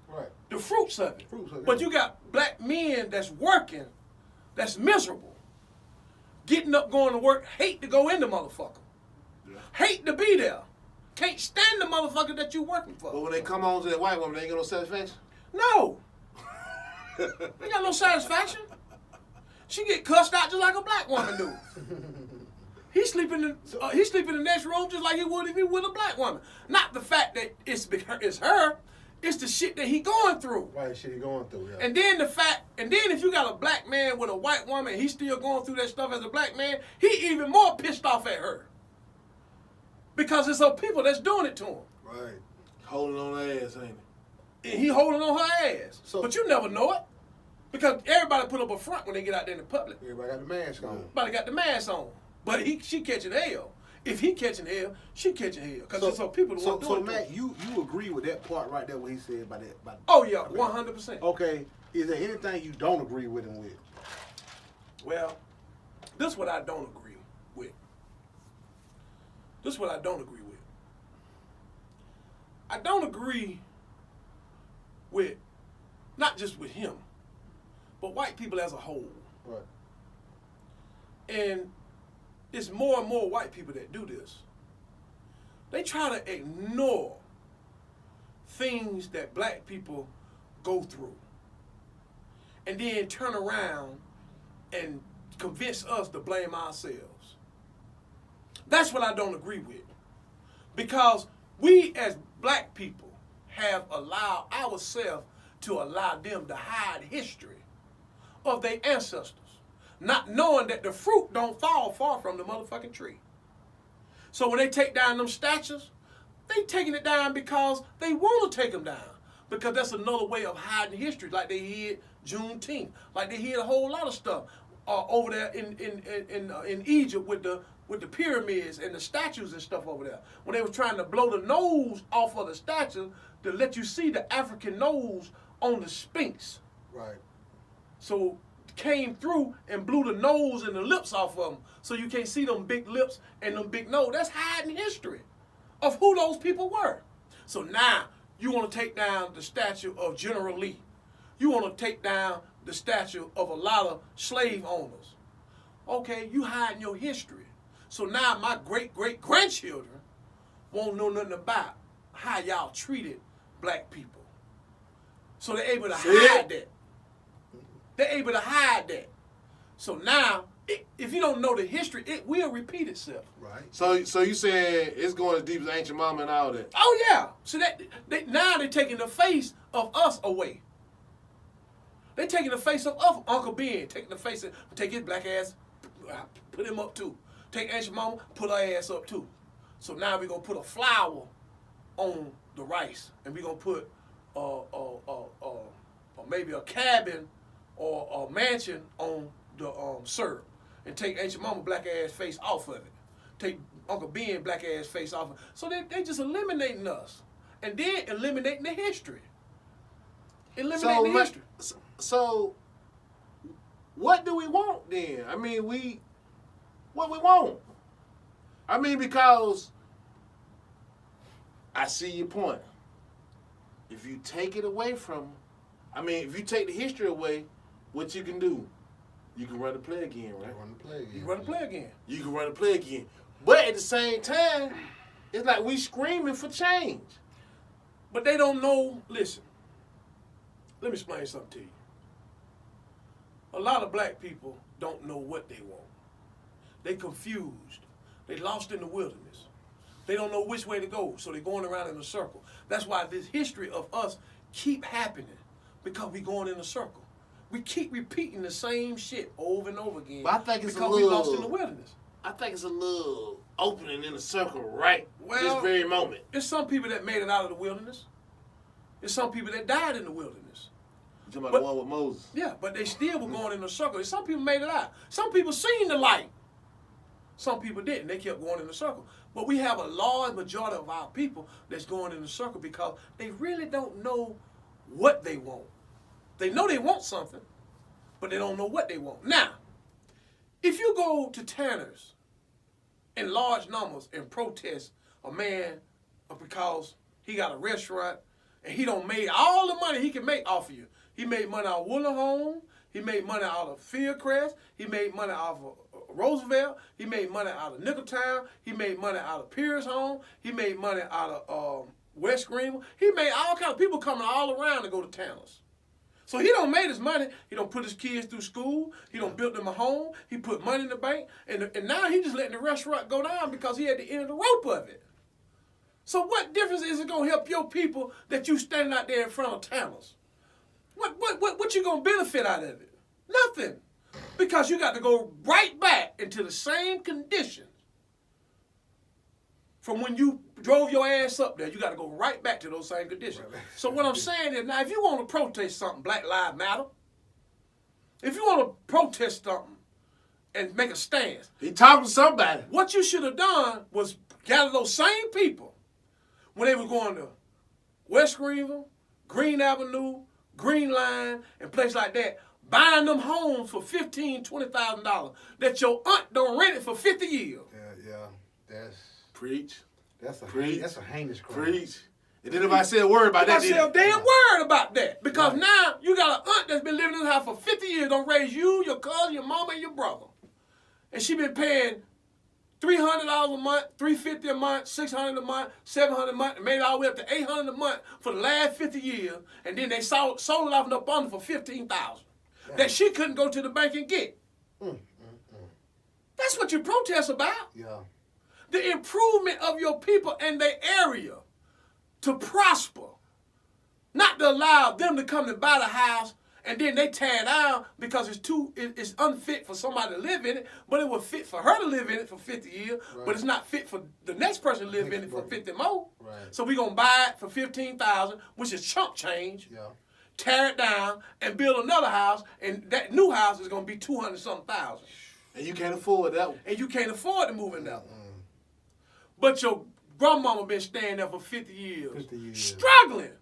Right. The fruits of it. Fruits of it. But you got black men that's working, that's miserable, getting up, going to work, hate to go in the motherfucker. Yeah. Hate to be there. Can't stand the motherfucker that you working for. But when they come on to that white woman, they ain't got no satisfaction? No. They got no satisfaction. She get cussed out just like a black woman do. He sleep in the next room just like he would if he was a black woman. Not the fact that it's her, it's the shit that he going through. Right, shit he going through, yeah. And then if you got a black man with a white woman and he's still going through that stuff as a black man, he even more pissed off at her. Because it's her people that's doing it to him. Right. Holding on her ass, ain't he? And he holding on her ass. So, but you never know it. Because everybody put up a front when they get out there in the public. Everybody got the mask on. Everybody got the mask on. But she catching hell. If he catching hell, she catching hell. Because it's her people that want to do it. So, Matt, you agree with that part right there, what he said about that? Oh, yeah, 100%. Okay. Is there anything you don't agree with him with? Well, this is what I don't agree with. This is what I don't agree with. I don't agree with, not just with him, but white people as a whole. Right. And it's more and more white people that do this. They try to ignore things that black people go through and then turn around and convince us to blame ourselves. That's what I don't agree with. Because we as black people have allowed ourselves to allow them to hide history of their ancestors, not knowing that the fruit don't fall far from the motherfucking tree. So when they take down them statues, they taking it down because they want to take them down. Because that's another way of hiding history, like they hid Juneteenth, like they hid a whole lot of stuff over there in Egypt with the pyramids and the statues and stuff over there. When they were trying to blow the nose off of the statue to let you see the African nose on the Sphinx. Right. So came through and blew the nose and the lips off of them, so you can't see them big lips and them big nose. That's hiding history of who those people were. So now you want to take down the statue of General Lee. You want to take down the statue of a lot of slave owners. Okay, you hiding your history. So now my great-great-grandchildren won't know nothing about how y'all treated black people. So they're able to hide that. They're able to hide that. So now, if you don't know the history, it will repeat itself. Right. So you saying it's going as deep as Ancient Mama and all that? Oh yeah. So now they're taking the face of us away. They're taking the face of Uncle Ben, taking the face of, take his black ass, put him up too. Take Ancient Mama, put her ass up too. So now we're gonna put a flower on the rice, and we're gonna put maybe a cabin or a mansion on the syrup, and take Ancient Mama black ass face off of it. Take Uncle Ben black ass face off of it. So they just eliminating us, and then eliminating the history. Eliminating the history. So what do we want then? I mean, what we want? I mean, because I see your point. If you take it away from, if you take the history away, what you can do? You can run the play again, right? Run the play again. You can run the play again. You can run the play again. But at the same time, it's like we screaming for change. But they don't know, listen, let me explain something to you. A lot of black people don't know what they want. They confused. They lost in the wilderness. They don't know which way to go, so they're going around in a circle. That's why this history of us keep happening, because we're going in a circle. We keep repeating the same shit over and over again. But I think it's because we lost in the wilderness. I think it's a little opening in the circle right Well, this very moment. There's some people that made it out of the wilderness. There's some people that died in the wilderness. You talking about the one with Moses? Yeah, but they still were going in a circle. And some people made it out. Some people seen the light. Some people didn't. They kept going in a circle. But we have a large majority of our people that's going in a circle because they really don't know what they want. They know they want something, but they don't know what they want. Now, if you go to Tanner's in large numbers and protest a man because he got a restaurant and he don't make all the money he can make off of you. He made money out of Woolahome. He made money out of Fieldcrest. He made money out of Roosevelt. He made money out of Nickeltown. He made money out of Pierce Home. He made money out of West Greenville. He made all kinds of people coming all around to go to Tanner's. So he don't made his money. He don't put his kids through school. He don't build them a home. He put money in the bank. And now he just letting the restaurant go down because he had the end of the rope of it. So what difference is it going to help your people that you standing out there in front of Tanner's? What you going to benefit out of it? Nothing. Because you got to go right back into the same conditions from when you drove your ass up there. You got to go right back to those same conditions. So what I'm saying is, now if you want to protest something, Black Lives Matter, if you want to protest something and make a stance. He talking to somebody. What you should have done was gather those same people when they were going to West Greenville, Green Avenue, Green Line, and places like that, buying them homes for $15,000, $20,000 that your aunt don't rent it for 50 years. Yeah, that's Preach. that's a Preach. that's a heinous crime. Preach. And then nobody said a word about that. I said a damn word about that. Because now you got an aunt that's been living in this house for 50 years, don't raise you, your cousin, your mama, and your brother. And she been paying $300 a month, $350 a month, $600 a month, $700 a month, and made it all the way up to $800 a month for the last 50 years. And then they sold it off in a bundle for $15,000 that she couldn't go to the bank and get. That's what you protest about. Yeah. the improvement of your people and their area to prosper. Not to allow them to come and buy the house and then they tear it down because it's unfit for somebody to live in it, but it was fit for her to live in it for 50 years, right. But it's not fit for the next person to live in it for 50 more. Right. So we're going to buy it for $15,000, which is chump change, tear it down, and build another house, and that new house is going to be 200-something thousand. And you can't afford that one. And you can't afford to move in that one. But your grandmama been staying there for 50 years. Struggling.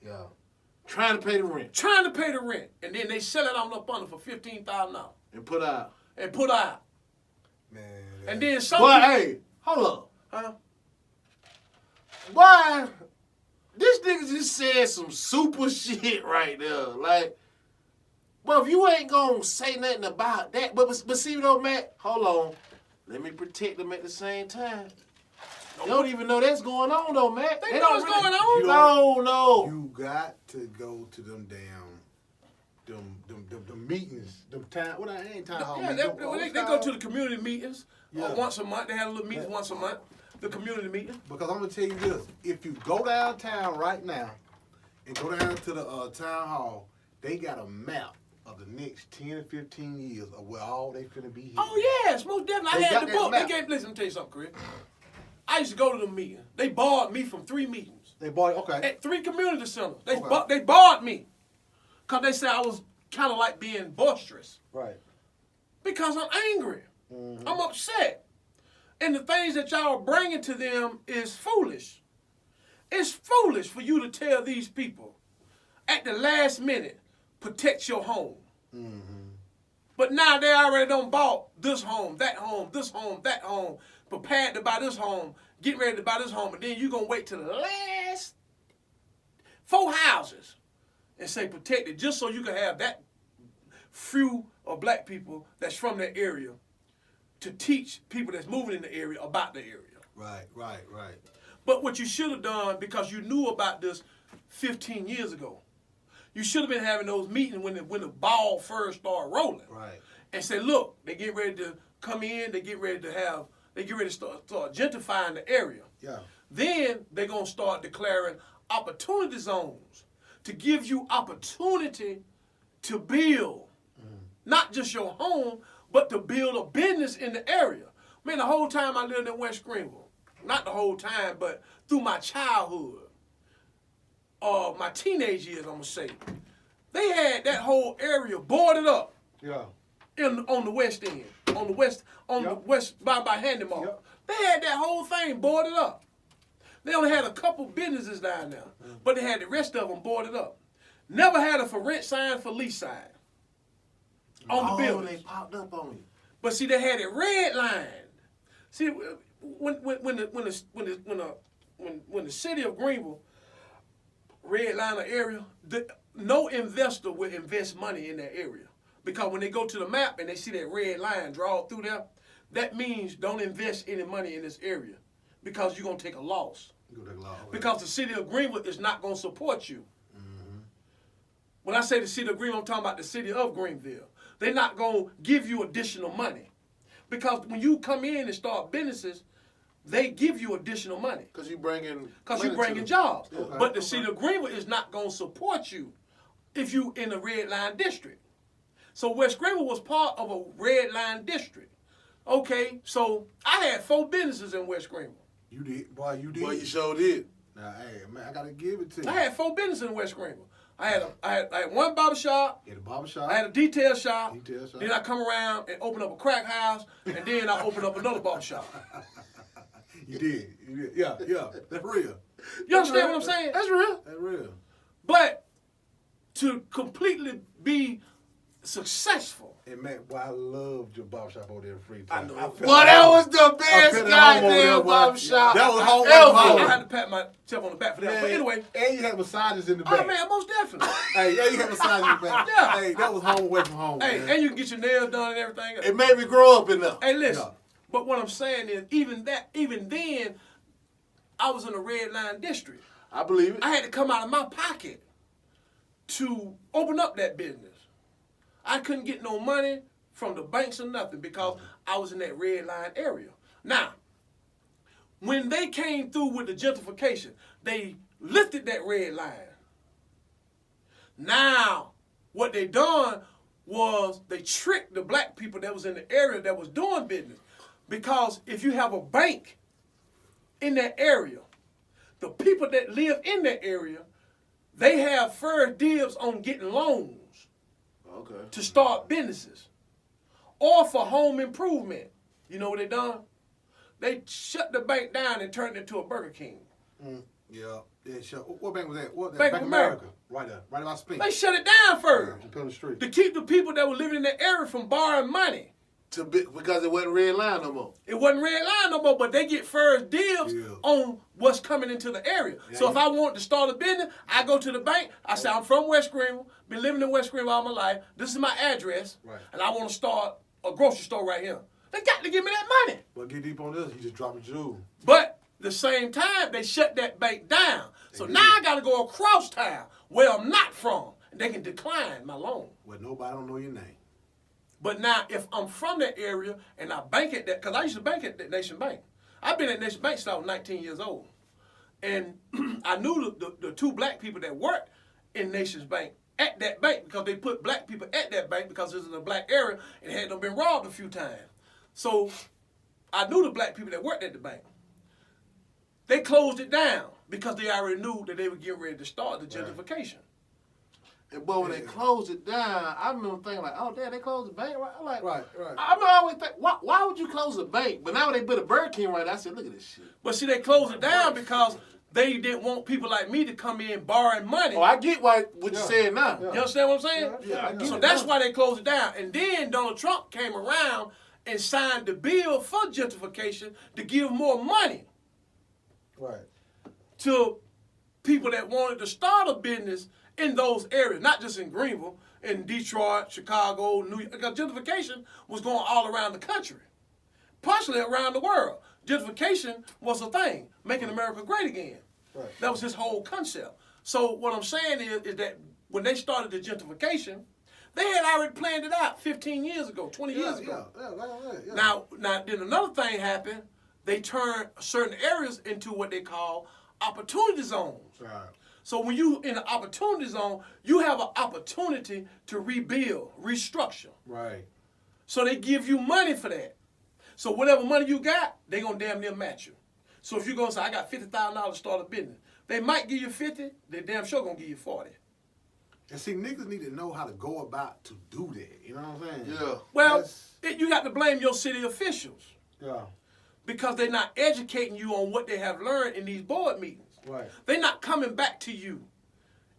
Yeah. Trying to pay the rent. Trying to pay the rent. And then they sell it on up under for $15,000. And put out. Man. And then some Boy, hey, hold up. Huh? Boy, this nigga just said some super shit right there. Like, well, if you ain't gonna say nothing about that, but see, though, Matt, hold on. Let me protect them at the same time. They don't even know that's going on, though, Matt. They know what's going on? No. You got to go to them damn, them meetings, them town, well, I ain't town hall meetings. They go to the community meetings once a month. They have a little meetings once a month, the community meeting. Because I'm going to tell you this. If you go downtown right now and go down to the town hall, they got a map of the next 10 or 15 years of where all they finna be here. Oh, yes, most definitely. I had the book. Listen, let me tell you something, Chris. I used to go to the meeting. They barred me from 3 meetings. They barred, okay. At 3 community centers. They barred me. Because they said I was kind of like being boisterous. Right. Because I'm angry. Mm-hmm. I'm upset. And the things that y'all are bringing to them is foolish. It's foolish for you to tell these people at the last minute, protect your home. Mm-hmm. But now they already done bought this home, that home, this home, that home, prepared to buy this home, getting ready to buy this home, and then you're going to wait till the last 4 houses and say protect it just so you can have that few of black people that's from that area to teach people that's moving in the area about the area. Right. But what you should have done, because you knew about this 15 years ago, you should have been having those meetings when the ball first started rolling. Right. And say, look, they get ready to come in, they get ready to start gentrifying the area. Yeah. Then they're going to start declaring opportunity zones to give you opportunity to build, not just your home, but to build a business in the area. Man, the whole time I lived in West Greenville, not the whole time, but through my childhood, my teenage years, I'm going to say, they had that whole area boarded up. Yeah. On the west end, the west by Handy Mall. Yep. They had that whole thing boarded up. They only had a couple businesses down there, but they had the rest of them boarded up. Never had a for rent sign, for lease sign on the building. They popped up on you. But see, they had it redlined. See, when the city of Greenville redlined the area, no investor will invest money in that area. Because when they go to the map and they see that red line draw through there, that means don't invest any money in this area because you're going to take a loss. Because the city of Greenville is not going to support you. Mm-hmm. When I say the city of Greenville, I'm talking about the city of Greenville. They're not going to give you additional money. Because when you come in and start businesses, they give you additional money. Because you're bringing jobs. Okay. But the city of Greenville is not going to support you if you in a red line district. So West Greenville was part of a red line district. Okay, so I had 4 businesses in West Greenville. You did, boy. You did. Boy, you sure did. Now, hey, man, I gotta give it to you. I had 4 businesses in West Greenville. I had one barber shop. You had a barber shop. I had a detail shop. Detail shop. Then I come around and open up a crack house, and then I open up another barber shop. You did. Yeah. That's real. You understand what I'm saying? That's real. That's real. But to completely be successful. And man, boy, I loved your barbershop over there in Freetown. I know. Well, that was the best goddamn barbershop. That was home. I had to pat myself on the back for that. Man, but anyway. And you had massages in the back. Oh, man, most definitely. Hey, yeah, you had massages in the back. Yeah. Hey, that was home away from home. Hey, man. and you can get your nails done and everything. It made me grow up enough. Hey, listen. Yeah. But what I'm saying is, even then, I was in a red line district. I believe it. I had to come out of my pocket to open up that business. I couldn't get no money from the banks or nothing because I was in that red line area. Now, when they came through with the gentrification, they lifted that red line. Now, what they done was they tricked the black people that was in the area that was doing business. Because if you have a bank in that area, the people that live in that area, they have first dibs on getting loans to start businesses or for home improvement. You know what they done? They shut the bank down and turned it into a Burger King. Yeah, sure. What bank was that? What, Bank of America. Right there, right about Spring. They shut it down first on the street. to keep the people that were living in the area from borrowing money. Because it wasn't red line no more. It wasn't red line no more, but they get first dibs on what's coming into the area. Yeah, so if I want to start a business, I go to the bank. I say, I'm from West Greenville, been living in West Greenville all my life. This is my address, and I want to start a grocery store right here. They got to give me that money. But get deep on this, you just drop a jewel. But the same time, they shut that bank down. So now I got to go across town where I'm not from, and they can decline my loan. Well, nobody don't know your name. But now, if I'm from that area and I bank at that, because I used to bank at that Nation Bank. I've been at Nation Bank since I was 19 years old. And I knew the two black people that worked in Nations Bank at that bank because they put black people at that bank because it was in a black area and had them been robbed a few times. So I knew the black people that worked at the bank. They closed it down because they already knew that they were getting ready to start the gentrification. But when they closed it down, I remember thinking like, oh, damn, they closed the bank? Right. Right. I remember always think, why would you close the bank? But now when they put a Burger King right now, I said, look at this shit. But see, they closed it down because they didn't want people like me to come in borrowing money. Oh, I get what you're saying now. You understand what I'm saying? Yeah, I get so it that's now. why they closed it down. And then Donald Trump came around and signed the bill for gentrification to give more money to people that wanted to start a business in those areas, not just in Greenville, in Detroit, Chicago, New York. Because gentrification was going all around the country, partially around the world. Gentrification was a thing, making America great again. That was his whole concept. So what I'm saying is that when they started the gentrification, they had already planned it out 15 years ago, 20 years ago. Now, then another thing happened. They turned certain areas into what they call opportunity zones. So when you in an opportunity zone, you have an opportunity to rebuild, restructure. So they give you money for that. So whatever money you got, they gonna damn near match you. So if you gonna say, I got $50,000 to start a business, they might give you 50, they damn sure gonna give you 40. And see, niggas need to know how to go about to do that. You know what I'm saying? Yeah. Well, you got to blame your city officials. Because they're not educating you on what they have learned in these board meetings. They're not coming back to you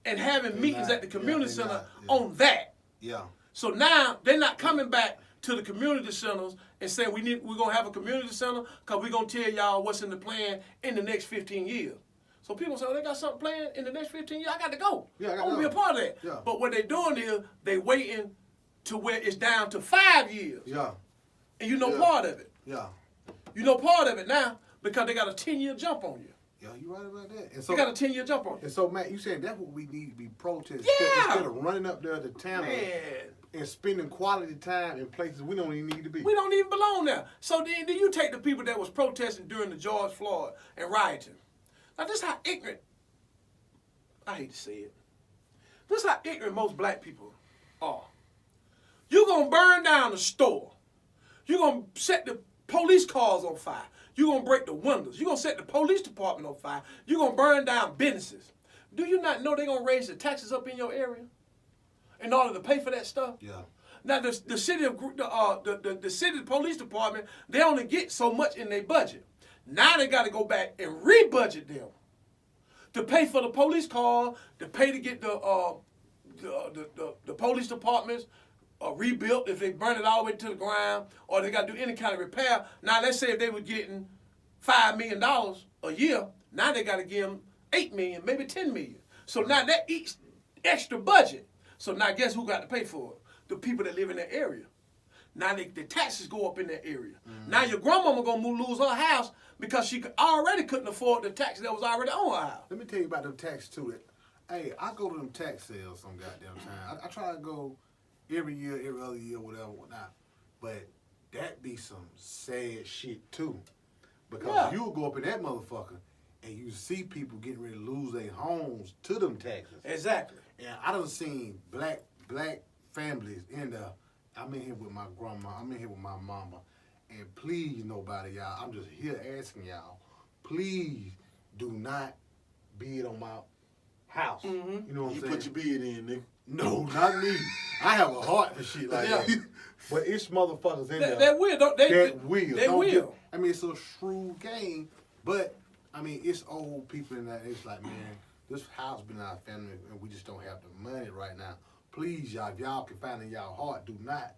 and having meetings at the community center on that. So now they're not coming back to the community centers and saying we're gonna have a community center because we're gonna tell y'all what's in the plan in the next 15 years. So people say, oh, they got something planned in the next 15 years. I got to go. I want to be a part of that. But what they're doing is they waiting to where it's down to 5 years. And you know part of it. You know part of it now because they got a 10-year jump on you. You right about that. And so, they got a 10-year jump on you. And so, Matt, you saying that's what we need to be protesting instead of running up there to town and spending quality time in places we don't even need to be. We don't even belong there. So then you take the people that was protesting during the George Floyd and rioting. Now this is how ignorant, I hate to say it, this is how ignorant most black people are. You're going to burn down the store. You're going to set the police cars on fire. You're going to break the windows. You're going to set the police department on fire. You're going to burn down businesses. Do you not know they're going to raise the taxes up in your area in order to pay for that stuff? Now, the city of the city police department, they only get so much in their budget. Now they got to go back and rebudget them to pay for the police car, to pay to get the police departments rebuilt if they burn it all the way to the ground, or they got to do any kind of repair. Now let's say if they were getting $5 million a year, now they got to give them $8 million, maybe $10 million. So now that eats extra budget. So now guess who got to pay for it? The people that live in that area. Now the taxes go up in that area. Now your grandmama gonna lose her house because she already couldn't afford the tax that was already on her house. Let me tell you about them tax too. Hey, I go to them tax sales some goddamn time. I try to go every year, every other year, whatever, whatnot. But that be some sad shit too. Because you'll go up in that motherfucker and you see people getting ready to lose their homes to them taxes. Exactly. And I done seen black families in there. I'm in here with my grandma. I'm in here with my mama. And please, nobody, y'all, I'm just here asking y'all, please do not bid on my house. Mm-hmm. You know what I'm You saying? put your bid in, nigga. No, not me. I have a heart for shit like that. But it's motherfuckers in there. That will. Don't, They will. will. I mean, it's a shrewd game, but I mean, it's old people in that. It's like, man, this house been in our family, and we just don't have the money right now. Please, y'all, if y'all can find in y'all heart, do not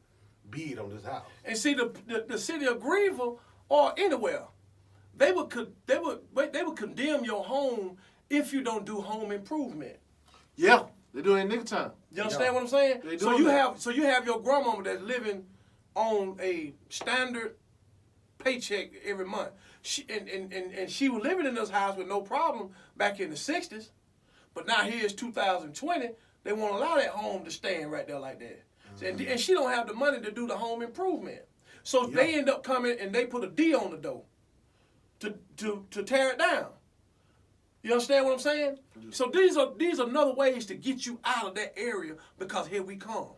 bid on this house. And see, the city of Greenville or anywhere, they would condemn your home if you don't do home improvement. Yeah, they do it in nigga time. You understand what I'm saying? They So doing you that. have your grandmama that's living on a standard paycheck every month. She was living in this house with no problem back in the 60s, but now here's 2020. They won't allow that home to stand right there like that. And she don't have the money to do the home improvement. So they end up coming and they put a D on the door to tear it down. You understand what I'm saying? So these are another ways to get you out of that area, because here we come.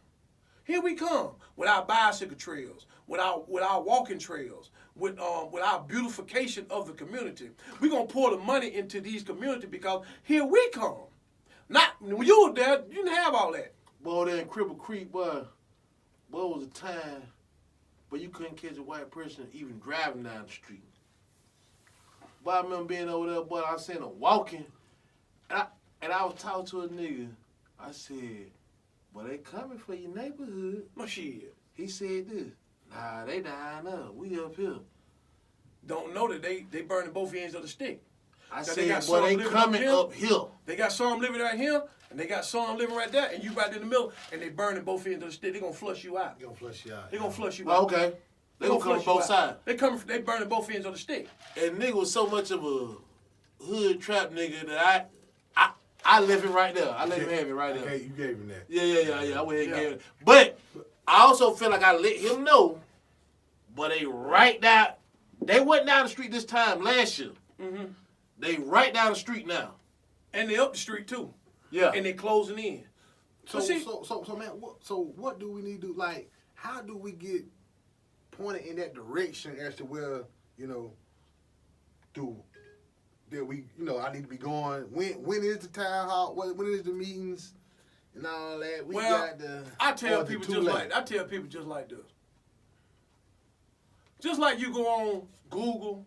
Here we come with our bicycle trails, with our walking trails, with our beautification of the community. We're gonna pour the money into these communities because here we come. Not when you were there, you didn't have all that. Boy, there in Cripple Creek, boy, was a time where you couldn't catch a white person even driving down the street. Boy, I remember being over there, boy, I seen them walking, and I was talking to a nigga. I said, boy, they coming for your neighborhood. No shit. He said this, nah, they dying up. We up here. Don't know that they burning both ends of the stick. I Now, said, got boy, they some living coming here. up here. They got some living right here, and they got some living right there, and you right in the middle, and they burning both ends of the stick. They gonna flush you out. They gonna flush you out. They gonna flush you Well, out. okay. They gonna come flush from you both out. sides. They burning both ends of the stick. And nigga was so much of a hood trap nigga that I left him right there. I let him have it right there. Okay, you gave him that. Yeah. I went ahead and gave it. But I also feel like I let him know. But they right down. They went down the street this time last year. Mm-hmm. They right down the street now. And they up the street too. Yeah. And they closing in. So man, what do we need to do? Like, how do we get pointed in that direction as to where, that we, I need to be going? When is the town hall? When is the meetings and all that? I tell people just like this. Just like you go on Google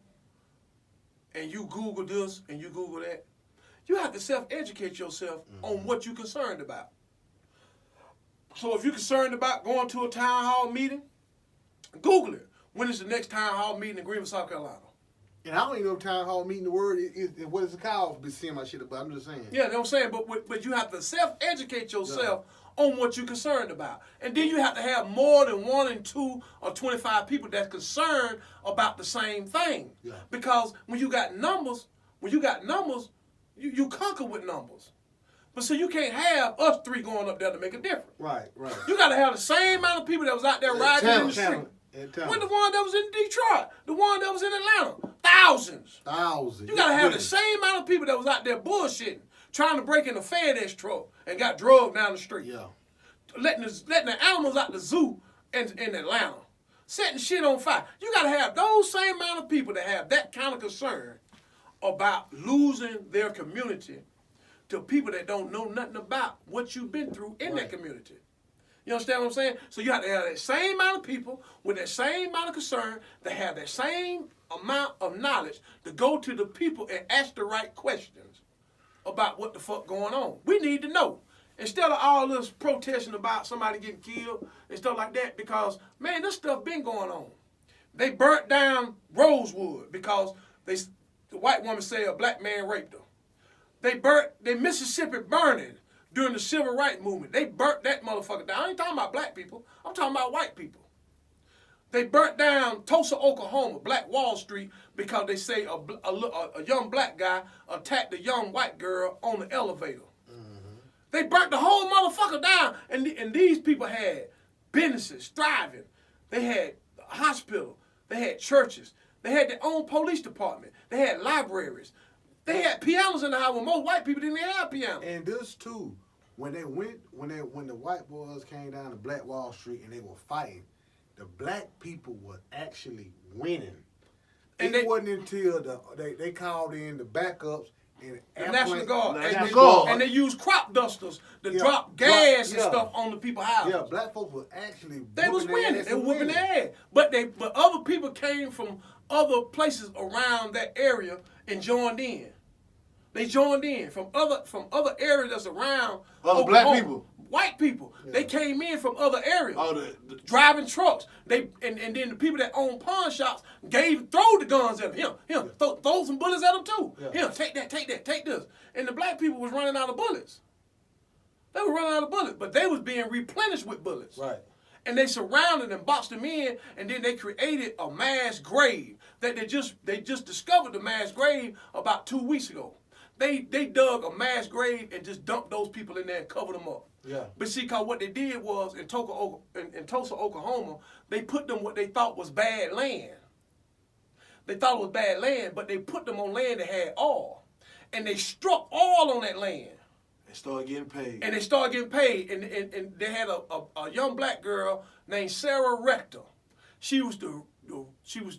and you Google this and you Google that, you have to self-educate yourself on what you're concerned about. So if you're concerned about going to a town hall meeting, Google it. When is the next town hall meeting in Greenville, South Carolina? And I don't even know if town hall meeting the word is what is it called? Be seeing my shit about. I'm just saying. Yeah, you know what I'm saying? But you have to self-educate yourself on what you're concerned about. And then you have to have more than 1 and 2 or 25 people that's concerned about the same thing. Yeah. Because when you got numbers, you conquer with numbers. But so you can't have us 3 going up there to make a difference. Right. You got to have the same amount of people that was out there riding in the street. When the one that was in Detroit, the one that was in Atlanta, thousands. You got to have the same amount of people that was out there bullshitting, trying to break in a FedEx truck and got drugged down the street. Yeah. Letting the animals out the zoo in Atlanta, setting shit on fire. You got to have those same amount of people that have that kind of concern about losing their community to people that don't know nothing about what you've been through in that community. You understand what I'm saying? So you have to have that same amount of people with that same amount of concern that have that same amount of knowledge to go to the people and ask the right questions about what the fuck going on. We need to know. Instead of all this protesting about somebody getting killed and stuff like that, because, man, this stuff been going on. They burnt down Rosewood because the white woman said a black man raped her. They Mississippi burning during the civil rights movement. They burnt that motherfucker down. I ain't talking about black people. I'm talking about white people. They burnt down Tulsa, Oklahoma, Black Wall Street, because they say a young black guy attacked a young white girl on the elevator. Mm-hmm. They burnt the whole motherfucker down, and these people had businesses thriving. They had a hospital. They had churches. They had their own police department. They had libraries. They had pianos in the house when most white people didn't even have pianos. And this too, when the white boys came down to Black Wall Street and they were fighting, the black people were actually winning. And it wasn't until they called in the backups and the National Guard. National And they used crop dusters to drop gas and stuff on the people's houses. Yeah, black folks were actually they was winning. They were whooping their ass. But other people came from other places around that area and joined in. They joined in from other areas that's around. Other black people. White people. Yeah. They came in from other areas. Oh, driving trucks. And then the people that own pawn shops throw the guns at him. Throw some bullets at him too. Yeah. Take that, take this. And the black people was running out of bullets. They were running out of bullets, but they was being replenished with bullets. Right. And they surrounded and boxed them in, and then they created a mass grave. That they just discovered the mass grave about 2 weeks ago. They dug a mass grave and just dumped those people in there and covered them up. Yeah. But see, cause what they did was in Tulsa, Oklahoma, they put them what they thought was bad land. They thought it was bad land, but they put them on land that had oil, and they struck oil on that land. They started getting paid. And they had a young black girl named Sarah Rector. She was the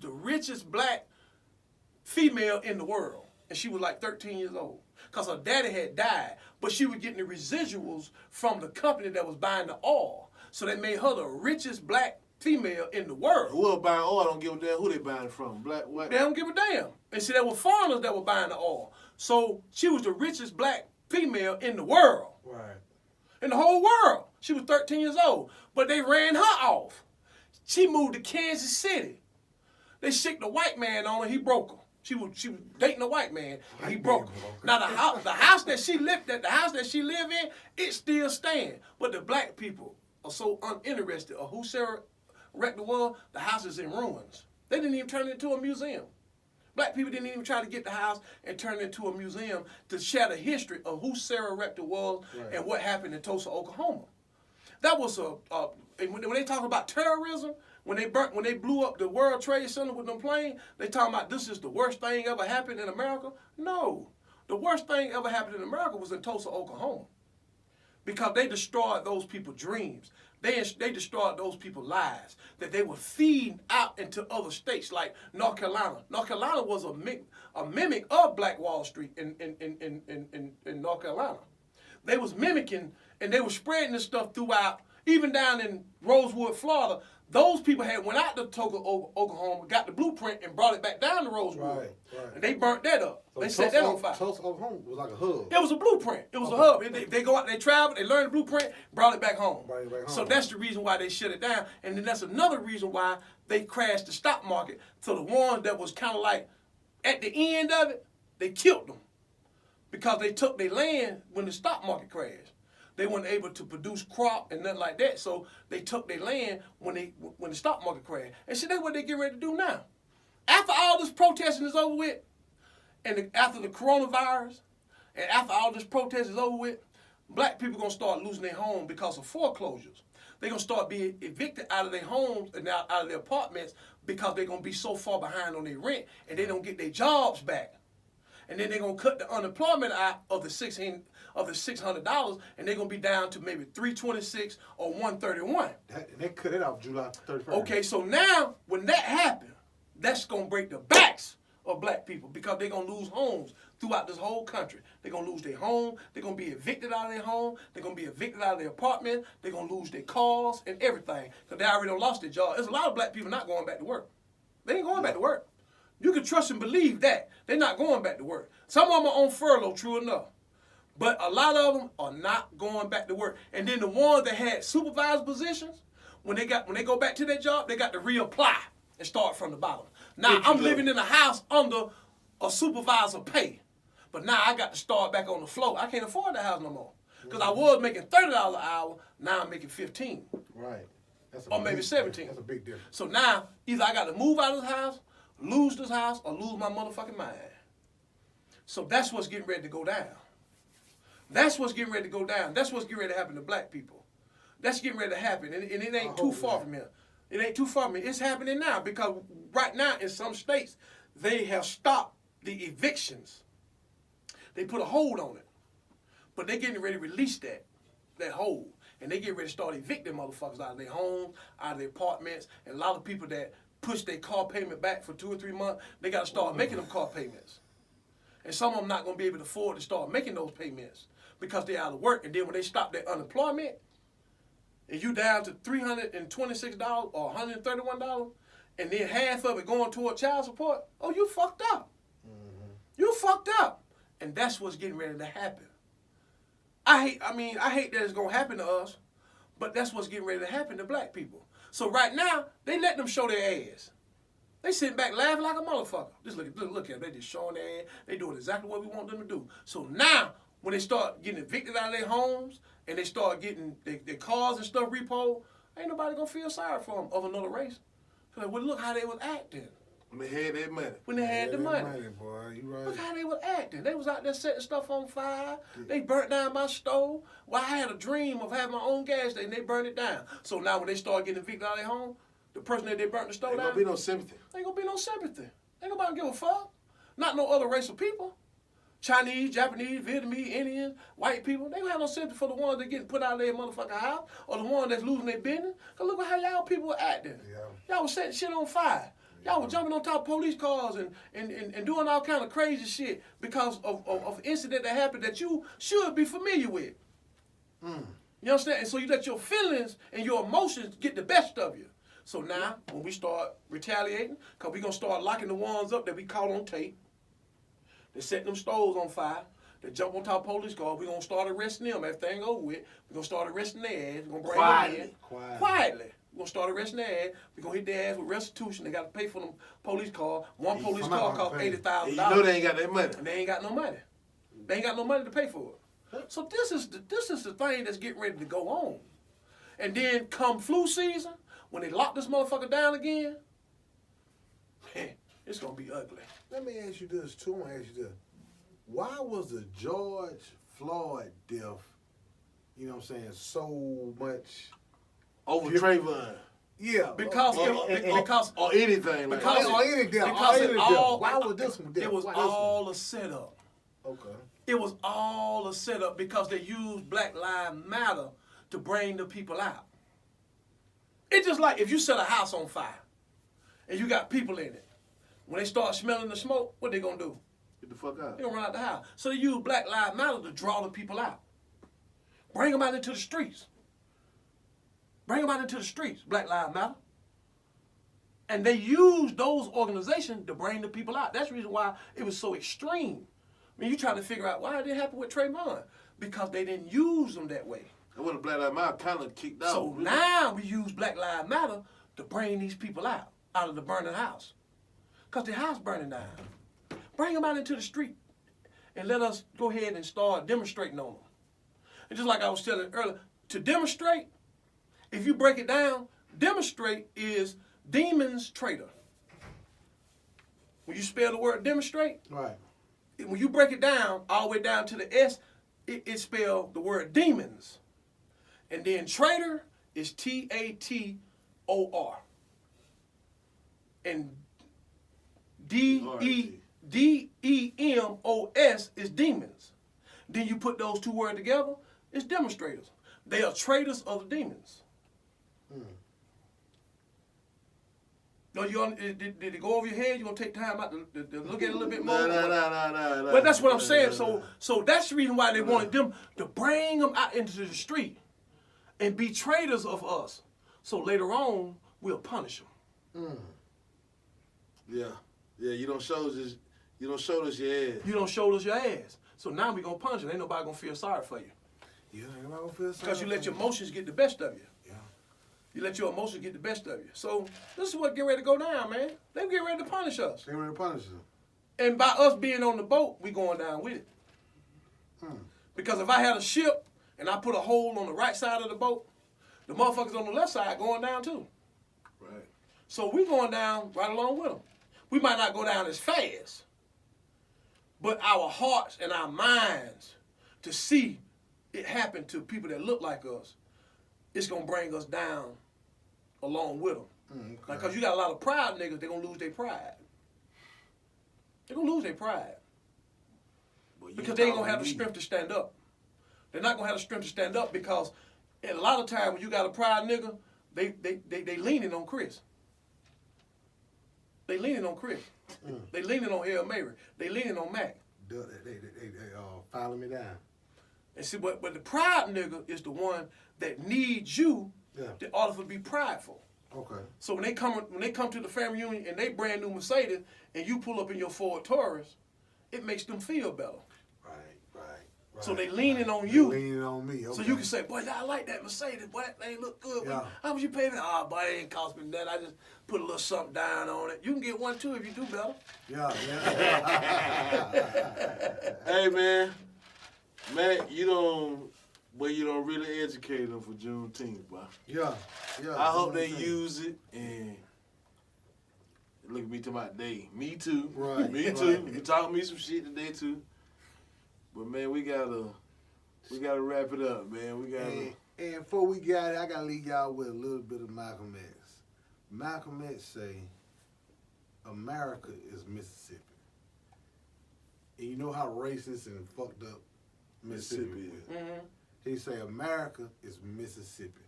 richest black female in the world, and she was like 13 years old. Because her daddy had died, but she was getting the residuals from the company that was buying the oil. So they made her the richest black female in the world. Whoever buying oil don't give a damn who they buying it from. Black, white. They don't give a damn. And see, there were foreigners that were buying the oil. So she was the richest black female in the world. Right. In the whole world. She was 13 years old. But they ran her off. She moved to Kansas City. They sicked a white man on her. He broke her. She was dating a white man, and he broke her. Now the house that she lived in, it still stands. But the black people are so uninterested of who Sarah Rector was. The house is in ruins. They didn't even turn it into a museum. Black people didn't even try to get the house and turn it into a museum to share the history of who Sarah Rector was and what happened in Tulsa, Oklahoma. That was and when they talk about terrorism. When they blew up the World Trade Center with them planes, they talking about this is the worst thing ever happened in America. No, the worst thing ever happened in America was in Tulsa, Oklahoma, because they destroyed those people's dreams. They destroyed those people's lives that they were feeding out into other states like North Carolina. North Carolina was a mimic of Black Wall Street in North Carolina. They was mimicking and they were spreading this stuff throughout, even down in Rosewood, Florida. Those people had went out to Tulsa, Oklahoma, got the blueprint, and brought it back down to Rosewood. Right. And they burnt that up. So they set that on fire. Tulsa, Oklahoma was like a hub. It was a blueprint. It was a hub. They go out, they travel, they learn the blueprint, brought it back home. So that's the reason why they shut it down. And then that's another reason why they crashed the stock market. So the ones that was kind of like at the end of it, they killed them. Because they took their land when the stock market crashed. They weren't able to produce crop and nothing like that, so they took their land when the stock market crashed. And see, that's what they get ready to do now. After all this protesting is over with, and after the coronavirus, and after all this protest is over with, black people gonna start losing their home because of foreclosures. They're gonna start being evicted out of their homes and out of their apartments because they're gonna be so far behind on their rent, and they don't get their jobs back. And then they're gonna cut the unemployment out of the $600, and they're gonna be down to maybe $326 or $131. They cut it off July 31st. Okay, so now when that happens, that's gonna break the backs of black people because they're gonna lose homes throughout this whole country. They're gonna lose their home. They're gonna be evicted out of their home. They're gonna be evicted out of their apartment. They're gonna lose their cars and everything because they already lost their job. There's a lot of black people not going back to work. They ain't going back to work. You can trust and believe that. They're not going back to work. Some of them are on furlough, true enough. But a lot of them are not going back to work. And then the ones that had supervisor positions, when they go back to their job, they got to reapply and start from the bottom. Now, I'm living in a house under a supervisor pay. But now I got to start back on the floor. I can't afford the house no more. Because I was making $30 an hour, now I'm making $15. Right. Or maybe $17. That's a big difference. So now, either I got to move out of this house, lose this house, or lose my motherfucking mind. So that's what's getting ready to go down. That's what's getting ready to go down. That's what's getting ready to happen to black people. That's getting ready to happen, and it ain't too far from here. It ain't too far from me. It's happening now because right now in some states, they have stopped the evictions. They put a hold on it. But they getting ready to release that hold. And they get ready to start evicting motherfuckers out of their homes, out of their apartments. And a lot of people that push their car payment back for 2 or 3 months, they got to start making them car payments. And some of them not going to be able to afford to start making those payments because they're out of work. And then when they stop their unemployment, and you down to $326 or $131, and then half of it going toward child support, oh, you fucked up. Mm-hmm. You fucked up. And that's what's getting ready to happen. I hate that it's going to happen to us, but that's what's getting ready to happen to black people. So right now, they let them show their ass. They sitting back laughing like a motherfucker. Just look at them. They just showing their ass. They doing exactly what we want them to do. So now, when they start getting evicted out of their homes and they start getting their cars and stuff repoed, ain't nobody going to feel sorry for them of another race. Because well, look how they was acting. When they had that money. When they had the money. Boy. You right. Look how they was acting. They was out there setting stuff on fire. They burnt down my stove. Well, I had a dream of having my own gas station. They burned it down. So now when they start getting evicted out of their home, the person that they burnt the stove down, ain't gonna be no sympathy. Ain't gonna be no sympathy. Ain't nobody give a fuck. Not no other race of people. Chinese, Japanese, Vietnamese, Indians, white people. They don't have no sympathy for the ones that getting put out of their motherfucking house or the ones that's losing their business. Cause look at how y'all people were acting. Yeah. Y'all was setting shit on fire. Y'all were jumping on top of police cars and doing all kind of crazy shit because of incident that happened that you should be familiar with. Mm. You understand? And so you let your feelings and your emotions get the best of you. So now, when we start retaliating, because we're going to start locking the ones up that we caught on tape, they set them stoves on fire, they jump on top of police cars, we're going to start arresting them. Everything over with, we're going to start arresting their ass. We're going to bring them in. Quietly. We're going to start arresting their ass. We're going to hit their ass with restitution. They got to pay for them police car. One police car costs $80,000. You know they ain't got that money. And they ain't got no money. They ain't got no money to pay for it. So this is the thing that's getting ready to go on. And then come flu season, when they lock this motherfucker down again, man, it's going to be ugly. Let me ask you this, too. Why was the George Floyd death, you know what I'm saying, so much... Over Trayvon. Yeah. Because or anything. Because why was this one death? It was all a setup. Okay. It was all a setup because they used Black Lives Matter to bring the people out. It's just like if you set a house on fire and you got people in it. When they start smelling the smoke, what they gonna do? Get the fuck out. They gonna run out the house. So they use Black Lives Matter to draw the people out. Bring them out into the streets. Bring them out into the streets, Black Lives Matter. And they use those organizations to bring the people out. That's the reason why it was so extreme. I mean, you trying to figure out why it didn't happen with Trayvon. Because they didn't use them that way. And when the Black Lives Matter kind of kicked out. So now we use Black Lives Matter to bring these people out of the burning house. Because the house burning down. Bring them out into the street and let us go ahead and start demonstrating on them. And just like I was telling earlier, to demonstrate, if you break it down, demonstrate is demon's traitor. When you spell the word demonstrate, right. When you break it down, all the way down to the S, it spells the word demons. And then traitor is Tator. And Demos is demons. Then you put those two words together, it's demonstrators. They are traitors of the demons. No, did it go over your head? You gonna take time out to look at it a little bit more? No. But that's what I'm saying. So that's the reason why they wanted them to bring them out into the street and be traitors of us. So later on, we'll punish them. Yeah. You don't show us your ass. You don't show us your ass. So now we gonna punish you. Ain't nobody gonna feel sorry for you. Yeah, ain't nobody gonna feel sorry. Because you let your emotions get the best of you. Yeah. You let your emotions get the best of you. So this is what get ready to go down, man. They get ready to punish us. They ready to punish us. And by us being on the boat, we going down with it. Because if I had a ship and I put a hole on the right side of the boat, the motherfuckers on the left side going down too. Right. So we going down right along with them. We might not go down as fast, but our hearts and our minds to see it happen to people that look like us, it's going to bring us down along with them. Okay. Like, cause you got a lot of proud niggas, they gonna lose their pride. They gonna lose their pride. Because they ain't gonna have the strength to stand up. They're not gonna have the strength to stand up because a lot of times when you got a proud nigga, they leaning on Chris. They leaning on Chris. They leaning on Hail Mary. They leaning on Mac. They follow me down. And see, but the proud nigga is the one that needs you in order to be prideful. Okay. So when they come to the family reunion and they brand new Mercedes and you pull up in your Ford Taurus, it makes them feel better. Right. So they leaning on you. They leaning on me. Okay. So you can say, boy, I like that Mercedes. Boy, that thing look good. Yeah. How much you pay for that? Oh, boy, it ain't cost me that. I just put a little something down on it. You can get one too if you do better. Yeah. Hey, man, you don't really educate them for Juneteenth, boy. Yeah. I hope they use it and look at me to my day. Me too. Right. Me too. You taught me some shit today too. But man, we gotta wrap it up, man. And before we got it, I gotta leave y'all with a little bit of Malcolm X. Malcolm X say, America is Mississippi. And you know how racist and fucked up Mississippi is. Mm-hmm. He say America is Mississippi.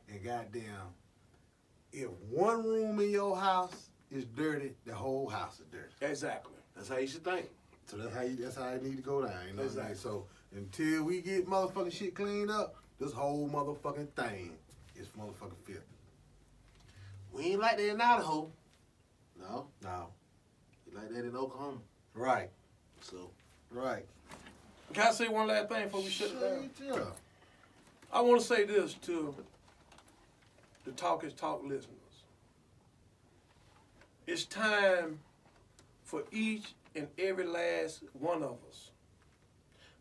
And goddamn, if one room in your house is dirty, the whole house is dirty. Exactly. That's how you should think. So that's how it need to go down. You know Exactly. what I mean? So until we get motherfucking shit cleaned up, this whole motherfucking thing is motherfucking filthy. We ain't like that in Idaho. No. We like that in Oklahoma. Right. So. Right. Can I say one last thing before we shut it down? Yeah. I want to say this to the Talk is Talk listeners. It's time for each and every last one of us,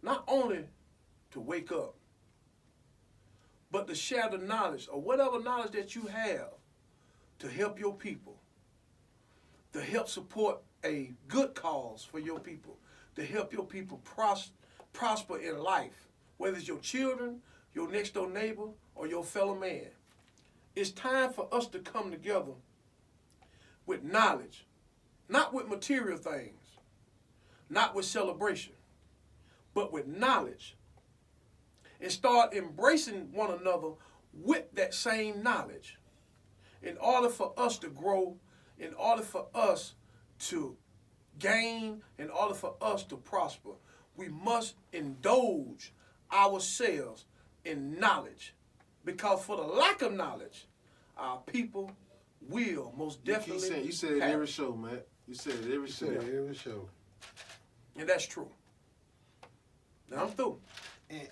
not only to wake up, but to share the knowledge or whatever knowledge that you have to help your people, to help support a good cause for your people, to help your people prosper in life, whether it's your children, your next door neighbor, or your fellow man. It's time for us to come together with knowledge, not with material things, not with celebration, but with knowledge, and start embracing one another with that same knowledge in order for us to grow, in order for us to gain, in order for us to prosper. We must indulge ourselves in knowledge, because for the lack of knowledge, our people will most definitely You said it every show, man. You said it every show. Every show. And that's true. Now I'm through. And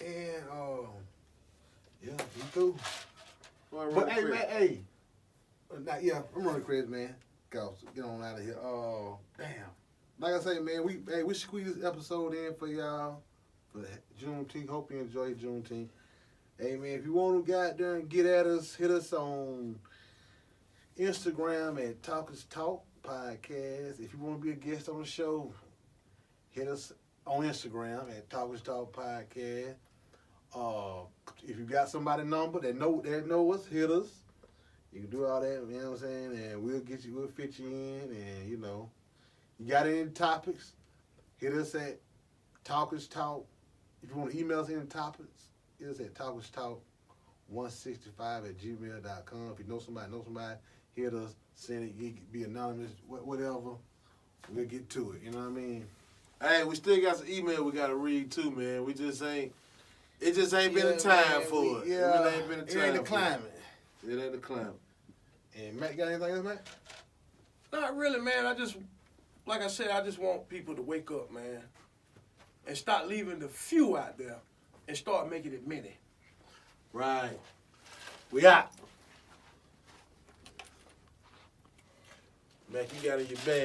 yeah, you through. But hey, man, hey. I'm running Chris, man. Go, get on out of here. Damn. Like I say, man, we squeeze this episode in for y'all for Juneteenth. Hope you enjoy Juneteenth. Hey, man, if you want to get out there and get at us, hit us on Instagram at Talk is Talk Podcast. If you want to be a guest on the show, hit us on Instagram at Talk is Talk Podcast. If you got somebody number that know us, hit us. You can do all that, you know what I'm saying? And we'll fit you in, and you know. You got any topics, hit us at Talk is Talk. If you want to email us any topics, hit us at talkistalk165@gmail.com. If you know somebody, hit us, send it, be anonymous, whatever. We'll get to it, you know what I mean? Hey, we still got some email we got to read too, man. It just ain't been the time for it. Yeah, it ain't been the time. It ain't the climate. It ain't the climate. And Matt, got anything else, Matt? Not really, man. Like I said, I just want people to wake up, man, and start leaving the few out there and start making it many. Right. We out. Mac, you got in your bag.